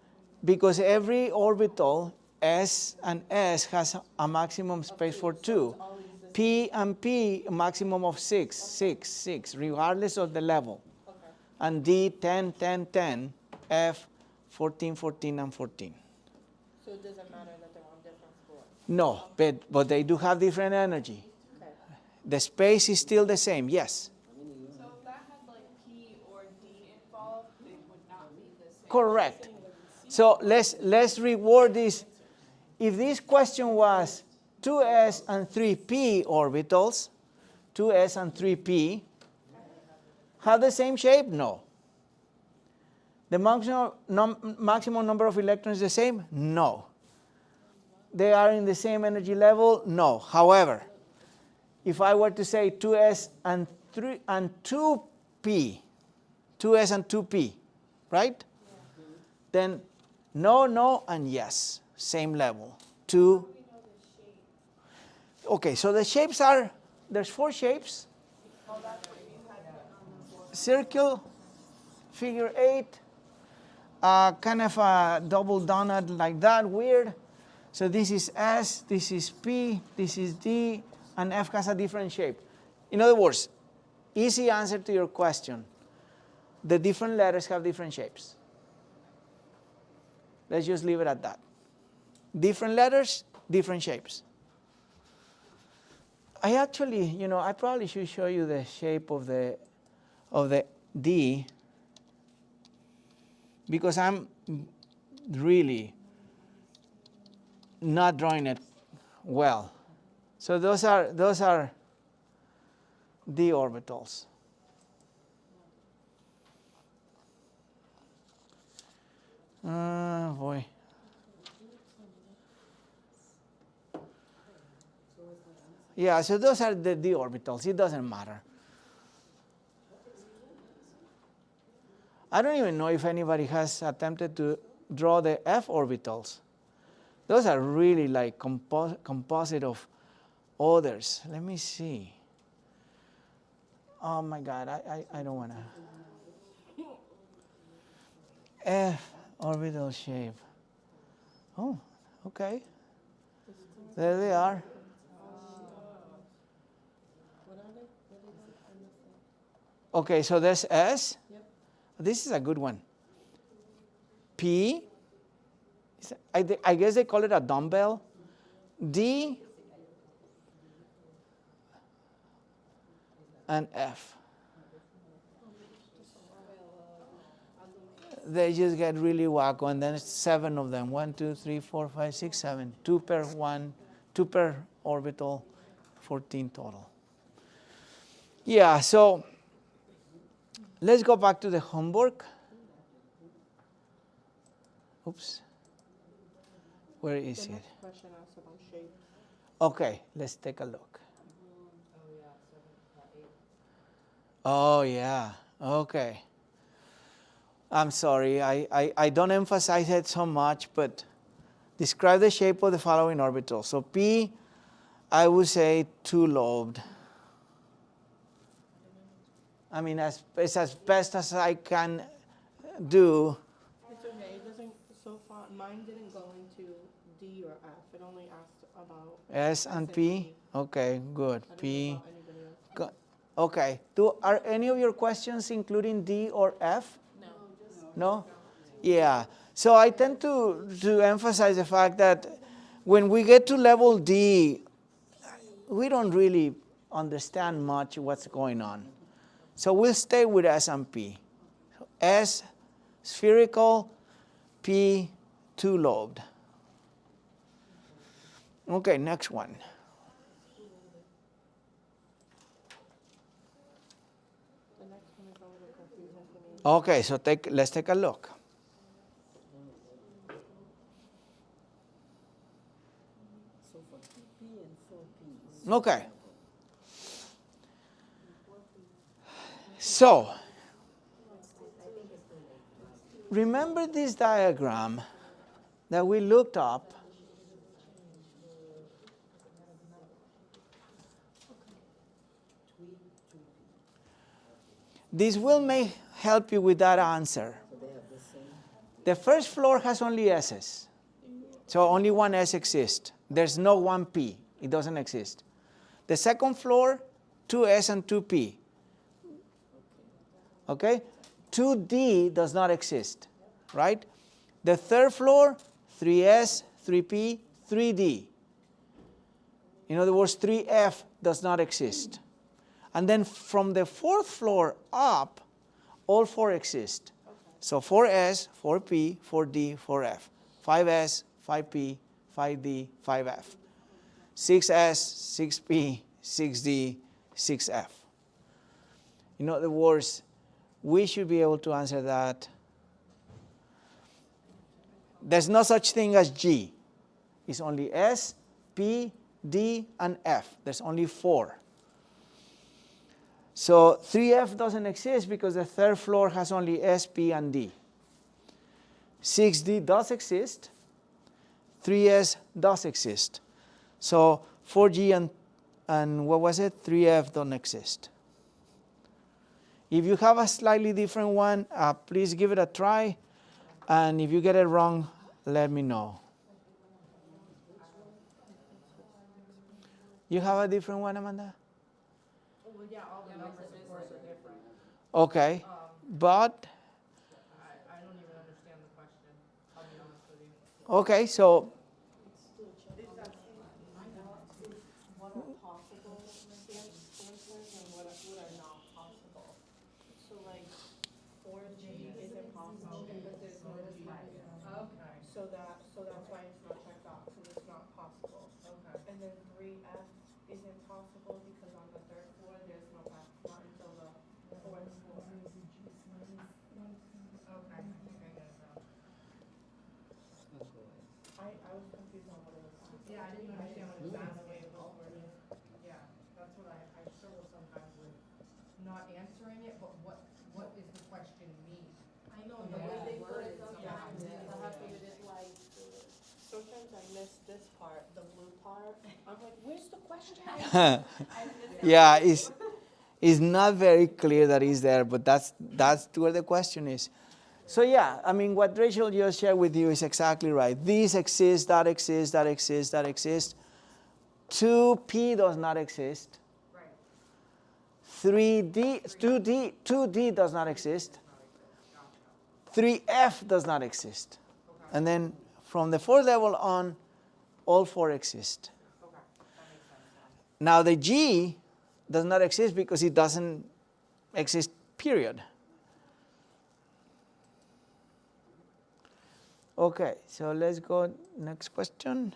Because every orbital, S and S, has a maximum space for 2. P and P, a maximum of 6, regardless of the level. Okay. And D, 10, 10, 10, F, 14, 14, and 14. So it doesn't matter that they're on different floors? No, but they do have different energy. Okay. The space is still the same, yes. So if that had like P or D involved, they would not be the same. Correct. So let's reword this. If this question was 2s and 3p orbitals, 2s and 3p, have the same shape? No. The maximum number of electrons is the same? No. They are in the same energy level? No. However, if I were to say 2s and 2p, 2s and 2p, right? Then no, no, and yes, same level. 2. Okay, so the shapes are, there's 4 shapes. Circle, figure 8, kind of a double donut like that, weird. So this is S, this is P, this is D, and F has a different shape. In other words, easy answer to your question. The different letters have different shapes. Let's just leave it at that. Different letters, different shapes. I actually, I probably should show you the shape of the D, because I'm really not drawing it well. So those are D orbitals. Boy. Yeah, so those are the D orbitals. It doesn't matter. I don't even know if anybody has attempted to draw the F orbitals. Those are really like composite of others. Let me see. Oh my God, I don't want to. F orbital shape. Oh, okay. There they are. Okay, so there's S. Yep. This is a good one. P. I guess they call it a dumbbell. D. And F. They just get really wacko, and then it's 7 of them. 1, 2, 3, 4, 5, 6, 7. 2 per one, 2 per orbital, 14 total. Yeah, so let's go back to the homework. Oops. Where is The it? next question asks about shape. Okay, let's take a look. Oh, yeah. Okay. I'm sorry. I don't emphasize it so much, but describe the shape of the following orbital. So P, I would say two-lobed. I mean, it's as best as I can do. It's okay. It doesn't. So far, mine didn't go into D or F. It only asked about S and P. Okay, good. I didn't know P. about anybody else. Okay. Are any of your questions including D or F? No? Yeah. So I tend to emphasize the fact that when we get to level D, we don't really understand much what's going on. So we'll stay with S and P. S, spherical, P, two-lobed. Okay, next one. The next one is a little confusing to me. Okay, so let's take a look. Okay. So, remember this diagram that we looked up. This may help you with that answer. The first floor has only S's. So only one S exists. There's no one P. It doesn't exist. The second floor, two S and two P. Okay? 2D does not exist, right? The third floor, 3S, 3P, 3D. In other words, 3F does not exist. And then from the fourth floor up, all four exist. Okay. So 4S, 4P, 4D, 4F. 5S, 5P, 5D, 5F. 6S, 6P, 6D, 6F. In other words, we should be able to answer that. There's no such thing as G. It's only S, P, D, and F. There's only four. So 3F doesn't exist because the third floor has only S, P, and D. 6D does exist. 3S does exist. So 4G and what was it? 3F don't exist. If you have a slightly different one, please give it a try. And if you get it wrong, let me know. You have a different one, Amanda? Well, yeah, all the numbers, of course, are different. Okay. But, I don't even understand the question, I'll be honest with you. okay, so What are possible answers and what are not possible? So like 4G isn't possible because there's no G. Okay, So that's why it's not checked off because it's not possible. okay. And then 3F isn't possible because on the third floor there's no F, not until the fourth floor. Okay, I think I get it now. I was confused on what it was asking. Yeah, I didn't understand what it was asking, the way it was worded. Yeah, that's what I struggle sometimes with not answering it, but what is the question mean? I know, the way they put it Yeah. sometimes, I have to read it twice. Sometimes I miss this part, the blue part. I'm like, where's the question? yeah, it's not very clear that it's there, but that's where the question is. So yeah, I mean, what Rachel just shared with you is exactly right. These exist, that exists, that exists, that exists. 2P does not exist. Right. 2D does not exist. 3F does not exist. Okay, And then from the fourth level on, all four exist. okay, that makes sense Now now. the G does not exist because it doesn't exist, period. Okay, so let's go next question.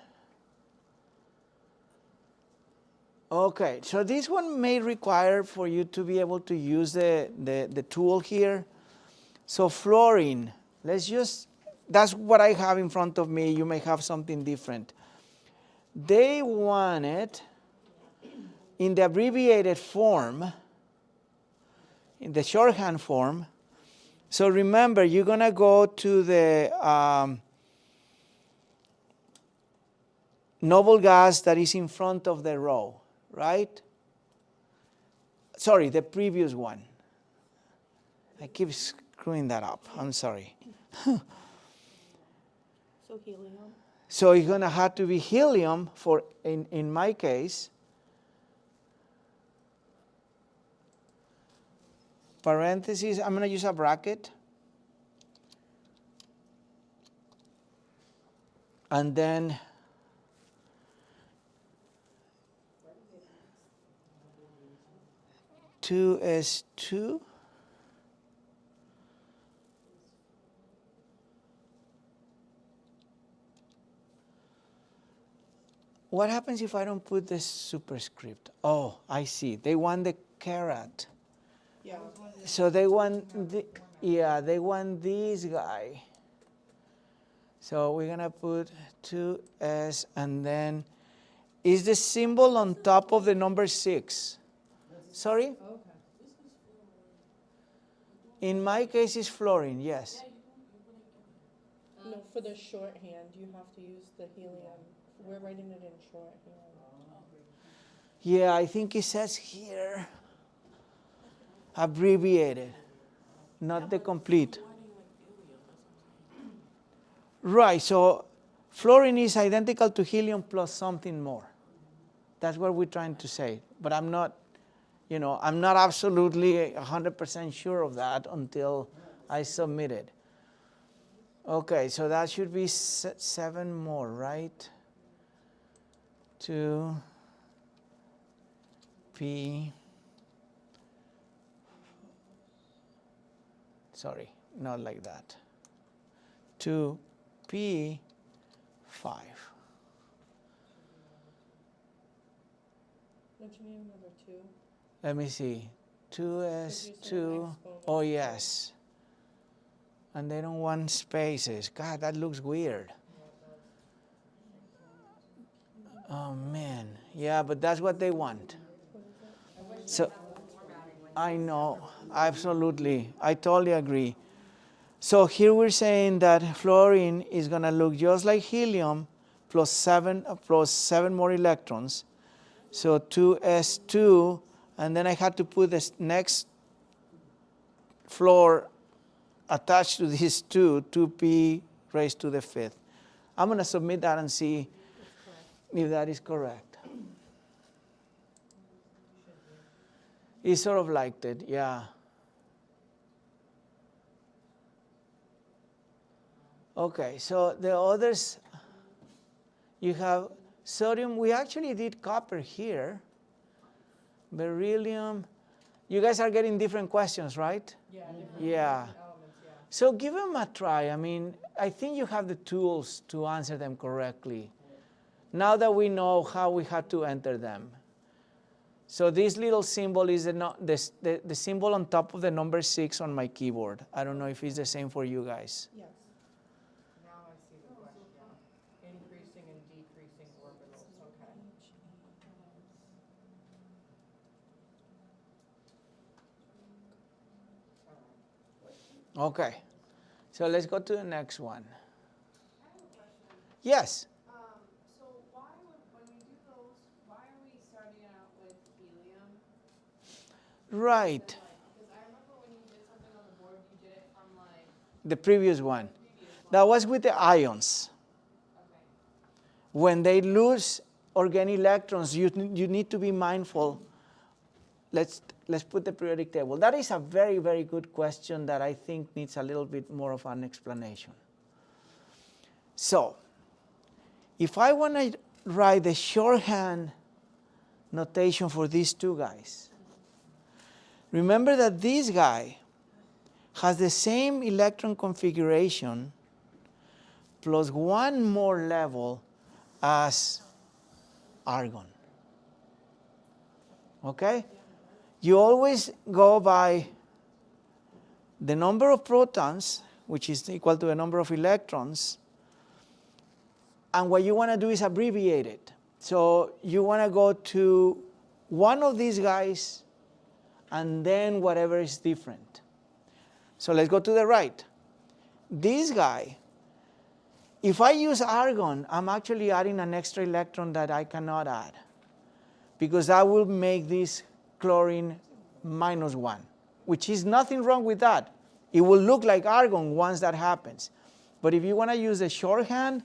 Okay, so this one may require for you to be able to use the tool here. So fluorine, that's what I have in front of me. You may have something different. They want it in the abbreviated form, in the shorthand form. So remember, you're going to go to the noble gas that is in front of the row, right? Sorry, the previous one. I keep screwing that up. I'm sorry. So helium. So it's going to have to be helium for, in my case, parentheses, I'm going to use a bracket. And then two S2. What happens if I don't put the superscript? Oh, I see. They want the caret. Yeah. So they want they want this guy. So we're gonna put 2S, and then is the symbol on top of the number 6? Sorry? Okay. In my case, it's fluorine, yes. No, for the shorthand, you have to use the helium. We're writing it in shorthand. Yeah, I think it says here abbreviated, not the complete. Right, so fluorine is identical to helium plus something more. That's what we're trying to say. But I'm not, I'm not absolutely 100% sure of that until I submit it. Okay, so that should be 7 more, right? 2 P. Sorry, not like that. 2 P 5. Don't you need another 2? Let me see. 2S2. exponent. Oh, yes. And they don't want spaces. God, that looks weird. Oh, man. Yeah, but that's what they want. So, I know. Absolutely. I totally agree. So here we're saying that fluorine is going to look just like helium plus 7 more electrons. So 2s2, and then I had to put this next fluor attached to these 2p raised to the 5th. I'm going to submit that and see if that is correct. It's sort of like it, yeah. Okay, so the others, you have sodium. We actually did copper here. Beryllium. You guys are getting different questions, right? Yeah, different Yeah. elements, yeah. So give them a try. I mean, I think you have the tools to answer them correctly. Now that we know how we had to enter them. So this little symbol is the symbol on top of the number 6 on my keyboard. I don't know if it's the same for you guys. Yes. Now I see the question, yeah. Increasing and decreasing orbitals, okay. Okay. So let's go to the next one. I have a question. Yes. So why would, when we do those, why are we starting out with helium? Right. Because I remember when you did something on the board, you did it from like The previous one. previous one. That was with the ions. Okay. When they lose organic electrons, you need to be mindful. Let's put the periodic table. That is a very, very good question that I think needs a little bit more of an explanation. So, if I want to write the shorthand notation for these two guys, remember that this guy has the same electron configuration plus 1 more level as argon. Okay? You always go by the number of protons, which is equal to the number of electrons, and what you want to do is abbreviate it. So you want to go to one of these guys and then whatever is different. So let's go to the right. This guy, if I use argon, I'm actually adding an extra electron that I cannot add, because that will make this chlorine -1, which is nothing wrong with that. It will look like argon once that happens. But if you want to use the shorthand,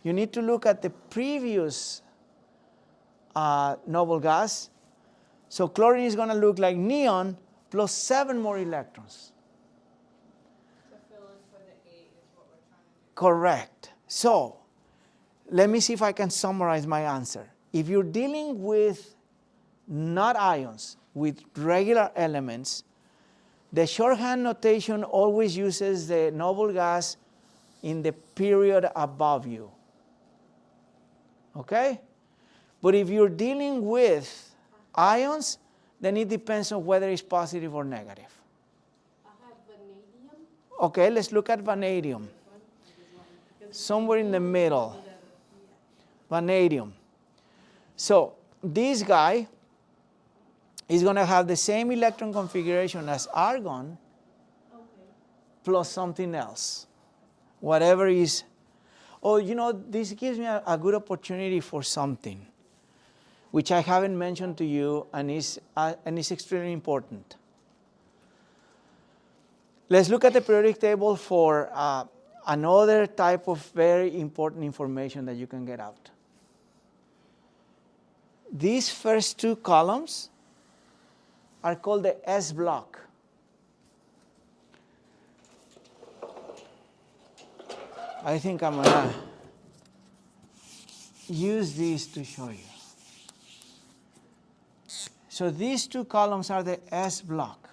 you need to look at the previous noble gas. So chlorine is going to look like neon plus 7 more electrons. To fill in for the 8 is what we're trying to do. Correct. So let me see if I can summarize my answer. If you're dealing with not ions, with regular elements, the shorthand notation always uses the noble gas in the period above you. Okay? But if you're dealing with ions, then it depends on whether it's positive or negative. I have vanadium. Okay, let's look at vanadium. Somewhere in the middle. Vanadium. So this guy is going to have the same electron configuration as argon plus something else. Whatever is. Oh, you know, this gives me a good opportunity for something which I haven't mentioned to you and is extremely important. Let's look at the periodic table for another type of very important information that you can get out. These first 2 columns are called the S block. I think I'm going to use these to show you. So these 2 columns are the S block.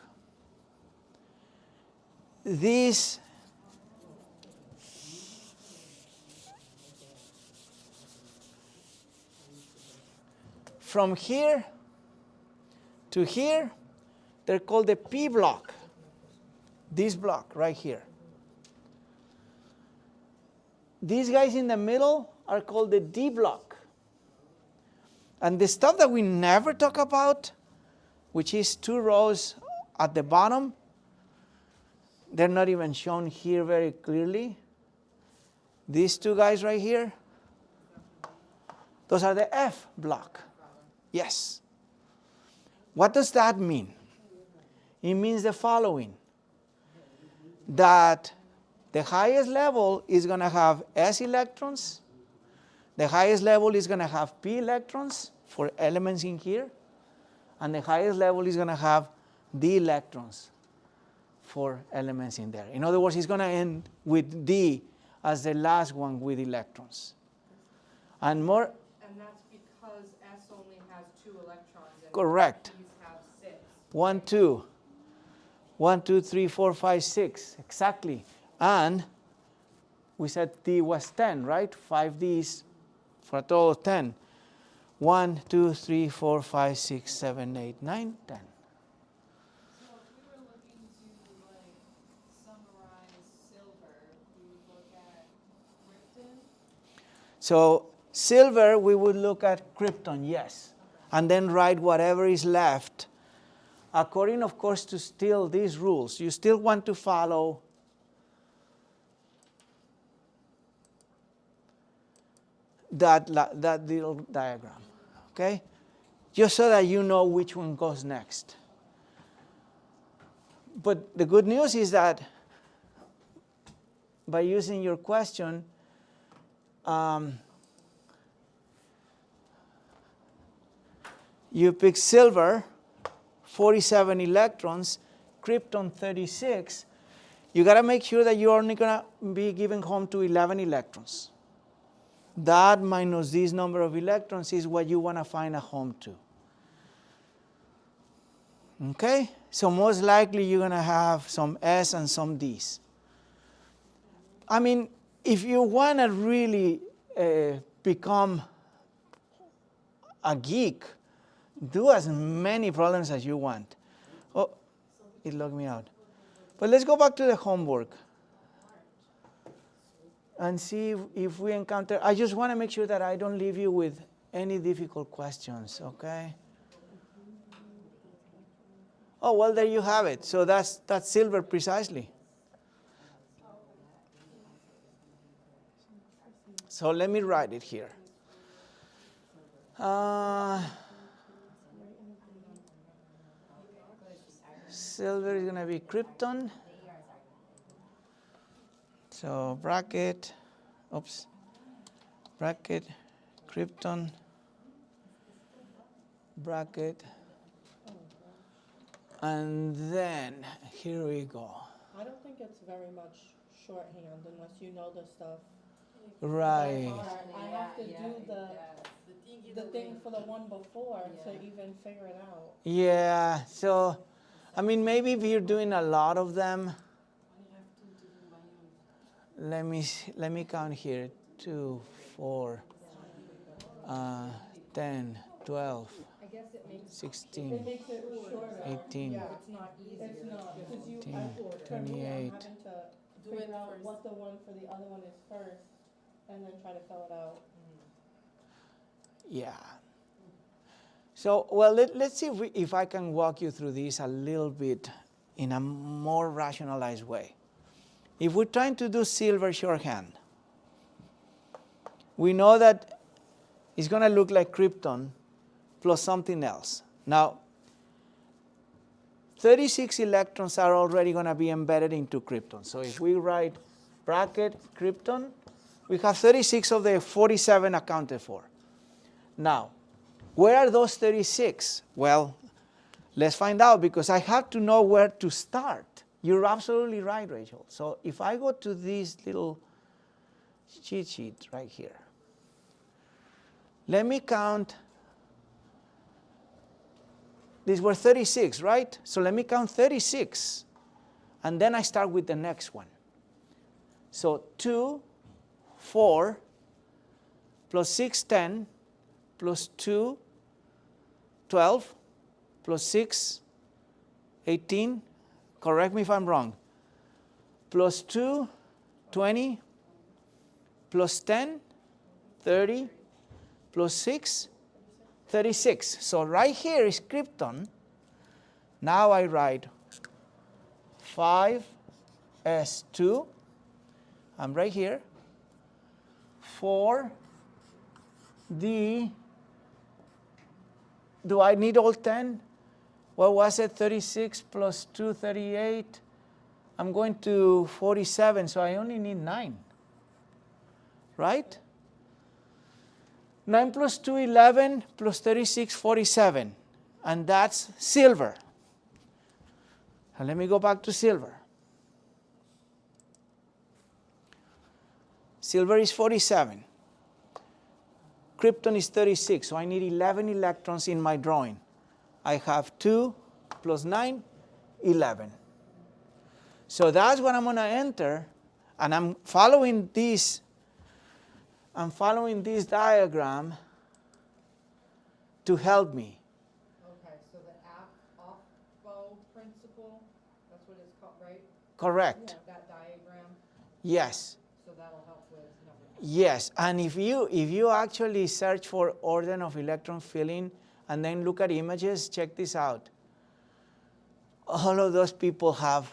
These from here to here, they're called the P block. This block right here. These guys in the middle are called the D block. And the stuff that we never talk about, which is 2 rows at the bottom, they're not even shown here very clearly. These 2 guys right here, those are the F block. Yes. What does that mean? It means the following, that the highest level is going to have S electrons, the highest level is going to have P electrons for elements in here, and the highest level is going to have D electrons for elements in there. In other words, it's going to end with D as the last one with electrons. And more. And that's because S only has 2 electrons and Correct. these have 6. 1, 2. 1, 2, 3, 4, 5, 6. Exactly. And we said D was 10, right? 5 Ds for a total of 10. 1, 2, 3, 4, 5, 6, 7, 8, 9, 10. So if we were looking to like summarize silver, we would look at krypton. So silver, we would look at krypton, yes. And then write whatever is left. According, of course, to still these rules. You still want to follow that little diagram, okay? Just so that you know which one goes next. But the good news is that by using your question, you pick silver, 47 electrons, krypton 36. You got to make sure that you're only going to be giving home to 11 electrons. That minus this number of electrons is what you want to find a home to. Okay? So most likely you're going to have some S and some Ds. I mean, if you want to really become a geek, Do as many problems as you want. Oh, it logged me out. But let's go back to the homework and see if we encounter. I just want to make sure that I don't leave you with any difficult questions, okay? Oh, well, there you have it. So that's silver precisely. So let me write it here. Silver is going to be krypton. So bracket, bracket, krypton, bracket, and then here we go. I don't think it's very much shorthand unless you know the stuff. Right. I have to do the thing for the one before to even figure it out. Yeah, so, I mean, maybe if you're doing a lot of them, let me count here, 2, 4, 10, 12, I guess it makes 16, It makes it shorter. 18, Yeah, it's not easier. it's not, because you, 18, for me, 28. I'm having to Do it figure out first. what the one for the other one is first, and then try to fill it out. Yeah. So, well, let's see if I can walk you through this a little bit in a more rationalized way. If we're trying to do silver shorthand, we know that it's going to look like krypton plus something else. Now, 36 electrons are already going to be embedded into krypton. So if we write bracket krypton, we have 36 of the 47 accounted for. Now, where are those 36? Well, let's find out, because I have to know where to start. You're absolutely right, Rachel. So if I go to this little cheat sheet right here, let me count. These were 36, right? So let me count 36. And then I start with the next one. So 2, 4, plus 6, 10, plus 2, 12, plus 6, 18. Correct me if I'm wrong. Plus 2, 20, plus 10, 30, plus 6, 36. So right here is krypton. Now I write 5s2. I'm right here. 4d. Do I need all 10? What was it? 36 plus 2, 38. I'm going to 47, so I only need 9. Right? 9 plus 2, 11, plus 36, 47. And that's silver. And let me go back to silver. Silver is 47. Krypton is 36, so I need 11 electrons in my drawing. I have 2 plus 9, 11. So that's what I'm going to enter, and I'm following this diagram to help me. Okay, so the off-bow principle, that's what it's called, right? Correct. That diagram, Yes. so that'll help with number. Yes, and if you actually search for order of electron filling and then look at images, check this out. All of those people have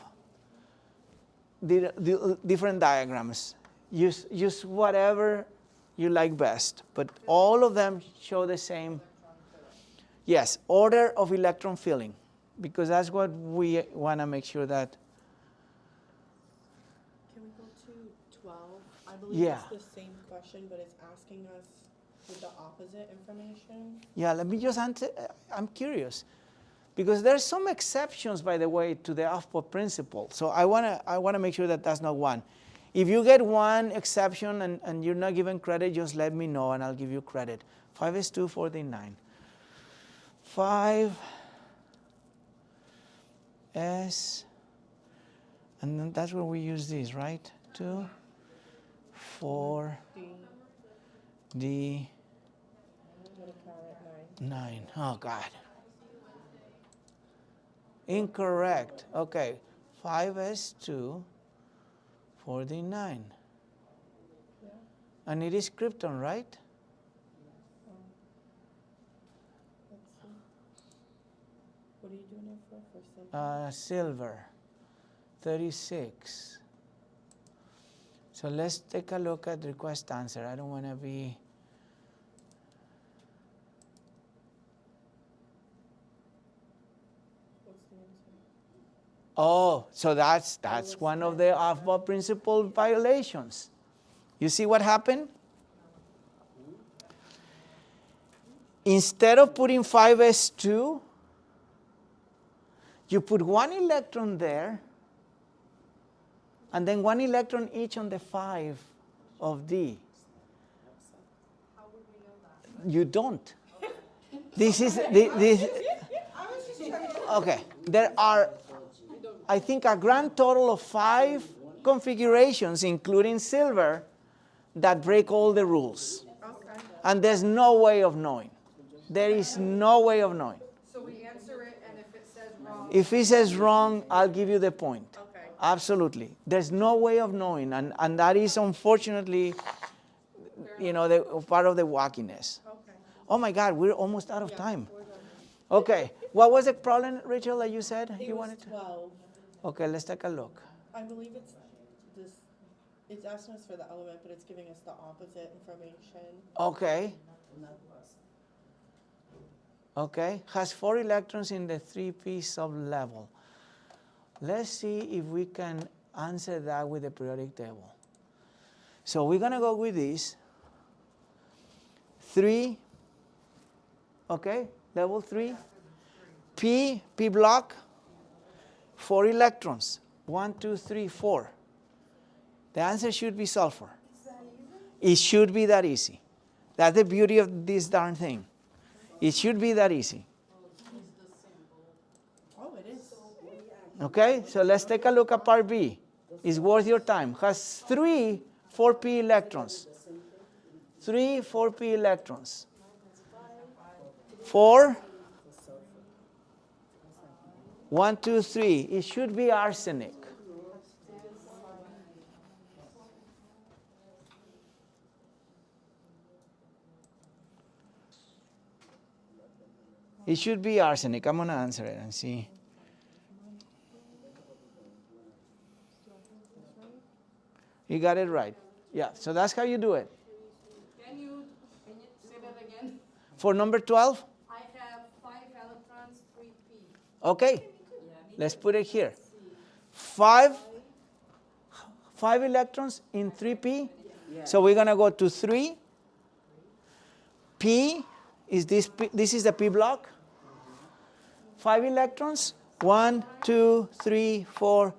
the different diagrams. Use whatever you like best, but all of them show the same. Yes, order of electron filling, because that's what we want to make sure that. Can we go to 12? I believe Yeah. it's the same question, but it's asking us with the opposite information. Yeah, let me just answer. I'm curious, because there's some exceptions, by the way, to the off-bow principle. So I wanna make sure that that's not one. If you get one exception and you're not given credit, just let me know and I'll give you credit. 5s2, 49. 5s, and then that's where we use these, right? 2, 4, D, D, with a caret 9. Oh, God. Incorrect. Okay. 5s2, 49. Yeah. And it is krypton, right? Let's see. What are you doing it for silver? Silver, 36. So let's take a look at request answer. I don't want to be. What's the answer? Oh, so that's was one of 10. the off-ball principle violations. You see what happened? Instead of putting 5s2, you put one electron there, and then one electron each on the 5 of D. How would we know that? You don't. This is this. Okay, there are, I think, a grand total of 5 configurations, including silver, that break all the rules. Okay, And there's no way of knowing. There is no way of knowing. so we answer it, and if it says wrong. If it says wrong, I'll give you the point. Okay. Absolutely. There's no way of knowing, and that is unfortunately, part of the wackiness. Okay. Oh my God, we're almost out of time. We're done. Okay, what was the problem, Rachel, that you said I think you it was wanted to? 12. Okay, let's take a look. I believe it's this. It's asking us for the element, but it's giving us the opposite information. Okay. Okay, has 4 electrons in the 3p sublevel. Let's see if we can answer that with the periodic table. So we're gonna go with this. 3, okay, level 3. P block, 4 electrons. 1, 2, 3, 4. The answer should be sulfur. It should be that easy. That's the beauty of this darn thing. It should be that easy. Oh, it is. Okay, so let's take a look at part B. It's worth your time. Has 3 4p electrons. 3 4p electrons. 4. 1, 2, 3. It should be arsenic. It should be arsenic. I'm going to answer it and see. You got it right. Yeah, so that's how you do it. Can you say that again? For number 12, I have 5 electrons, 3p. okay, let's put it here. 5 electrons in 3p. So we're going to go to 3. P is this is the p block. 5 electrons. 1, 2, 3, 4,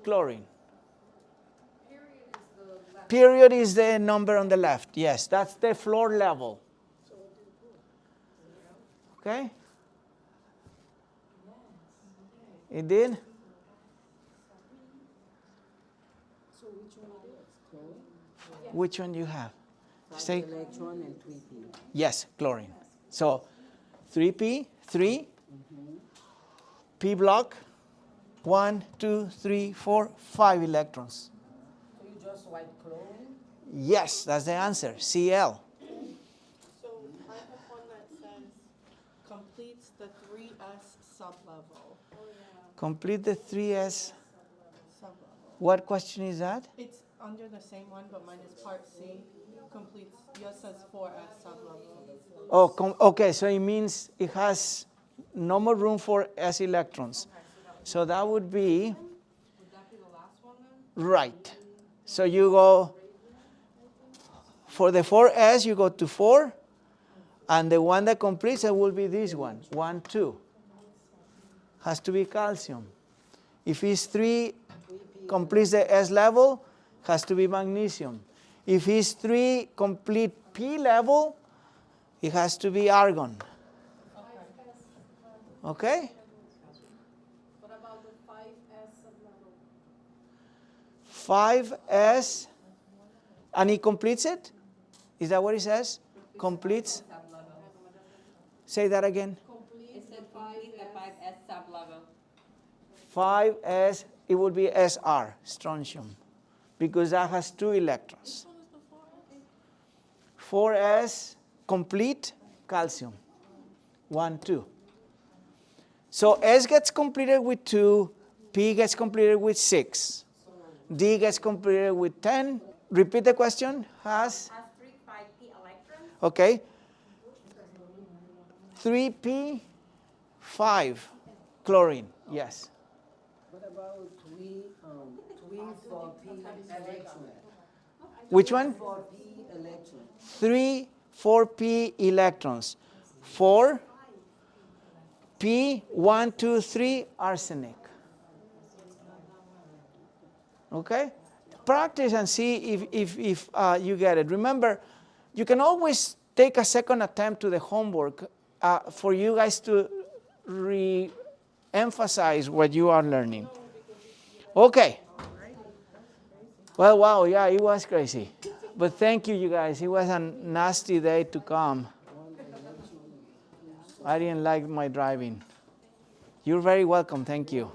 chlorine. Period is the number on the left. Yes, that's the floor level. Okay? It did? So which one it is? Chlorine? Which one you have? Say, Electron and 3p. yes, chlorine. So 3p, 3. P block, 1, 2, 3, 4, 5 electrons. So you just write chlorine? Yes, that's the answer. Cl. So I have one that says completes the 3s sublevel. Complete the 3s. Sublevel. What question is that? It's under the same one, but mine is part C. Completes. Yours says 4s sublevel. Oh, okay, so it means it has no more room for s electrons. So that would be, Would that be the last one then? right. So you go, for the 4s, you go to 4, and the one that completes it will be this one, 1, 2. Has to be calcium. If it's 3, completes the S level, has to be magnesium. If it's 3, complete P level, it has to be argon. Okay? What about the 5s sublevel? 5s, and he completes it? Is that what it says? Completes? Say that again. Complete It said the complete the 5S sublevel. 5s, it would be Sr, strontium, because that has 2 electrons. Which one is the 4? 4s, complete calcium. 1, 2. So S gets completed with 2, P gets completed with 6, D gets completed with 10. Repeat the question. Has? Has 3 5p electrons. Okay. 3p, 5 chlorine. Yes. What about three for P electron? Which one? For P electron. 3 4p electrons. 4 P 1 2 3 arsenic. Okay? Practice and see if you get it. Remember, you can always take a second attempt to the homework for you guys to re-emphasize what you are learning. Okay. Well, wow, yeah, it was crazy. But thank you, you guys. It was a nasty day to come. I didn't like my driving. You're very welcome. Thank you.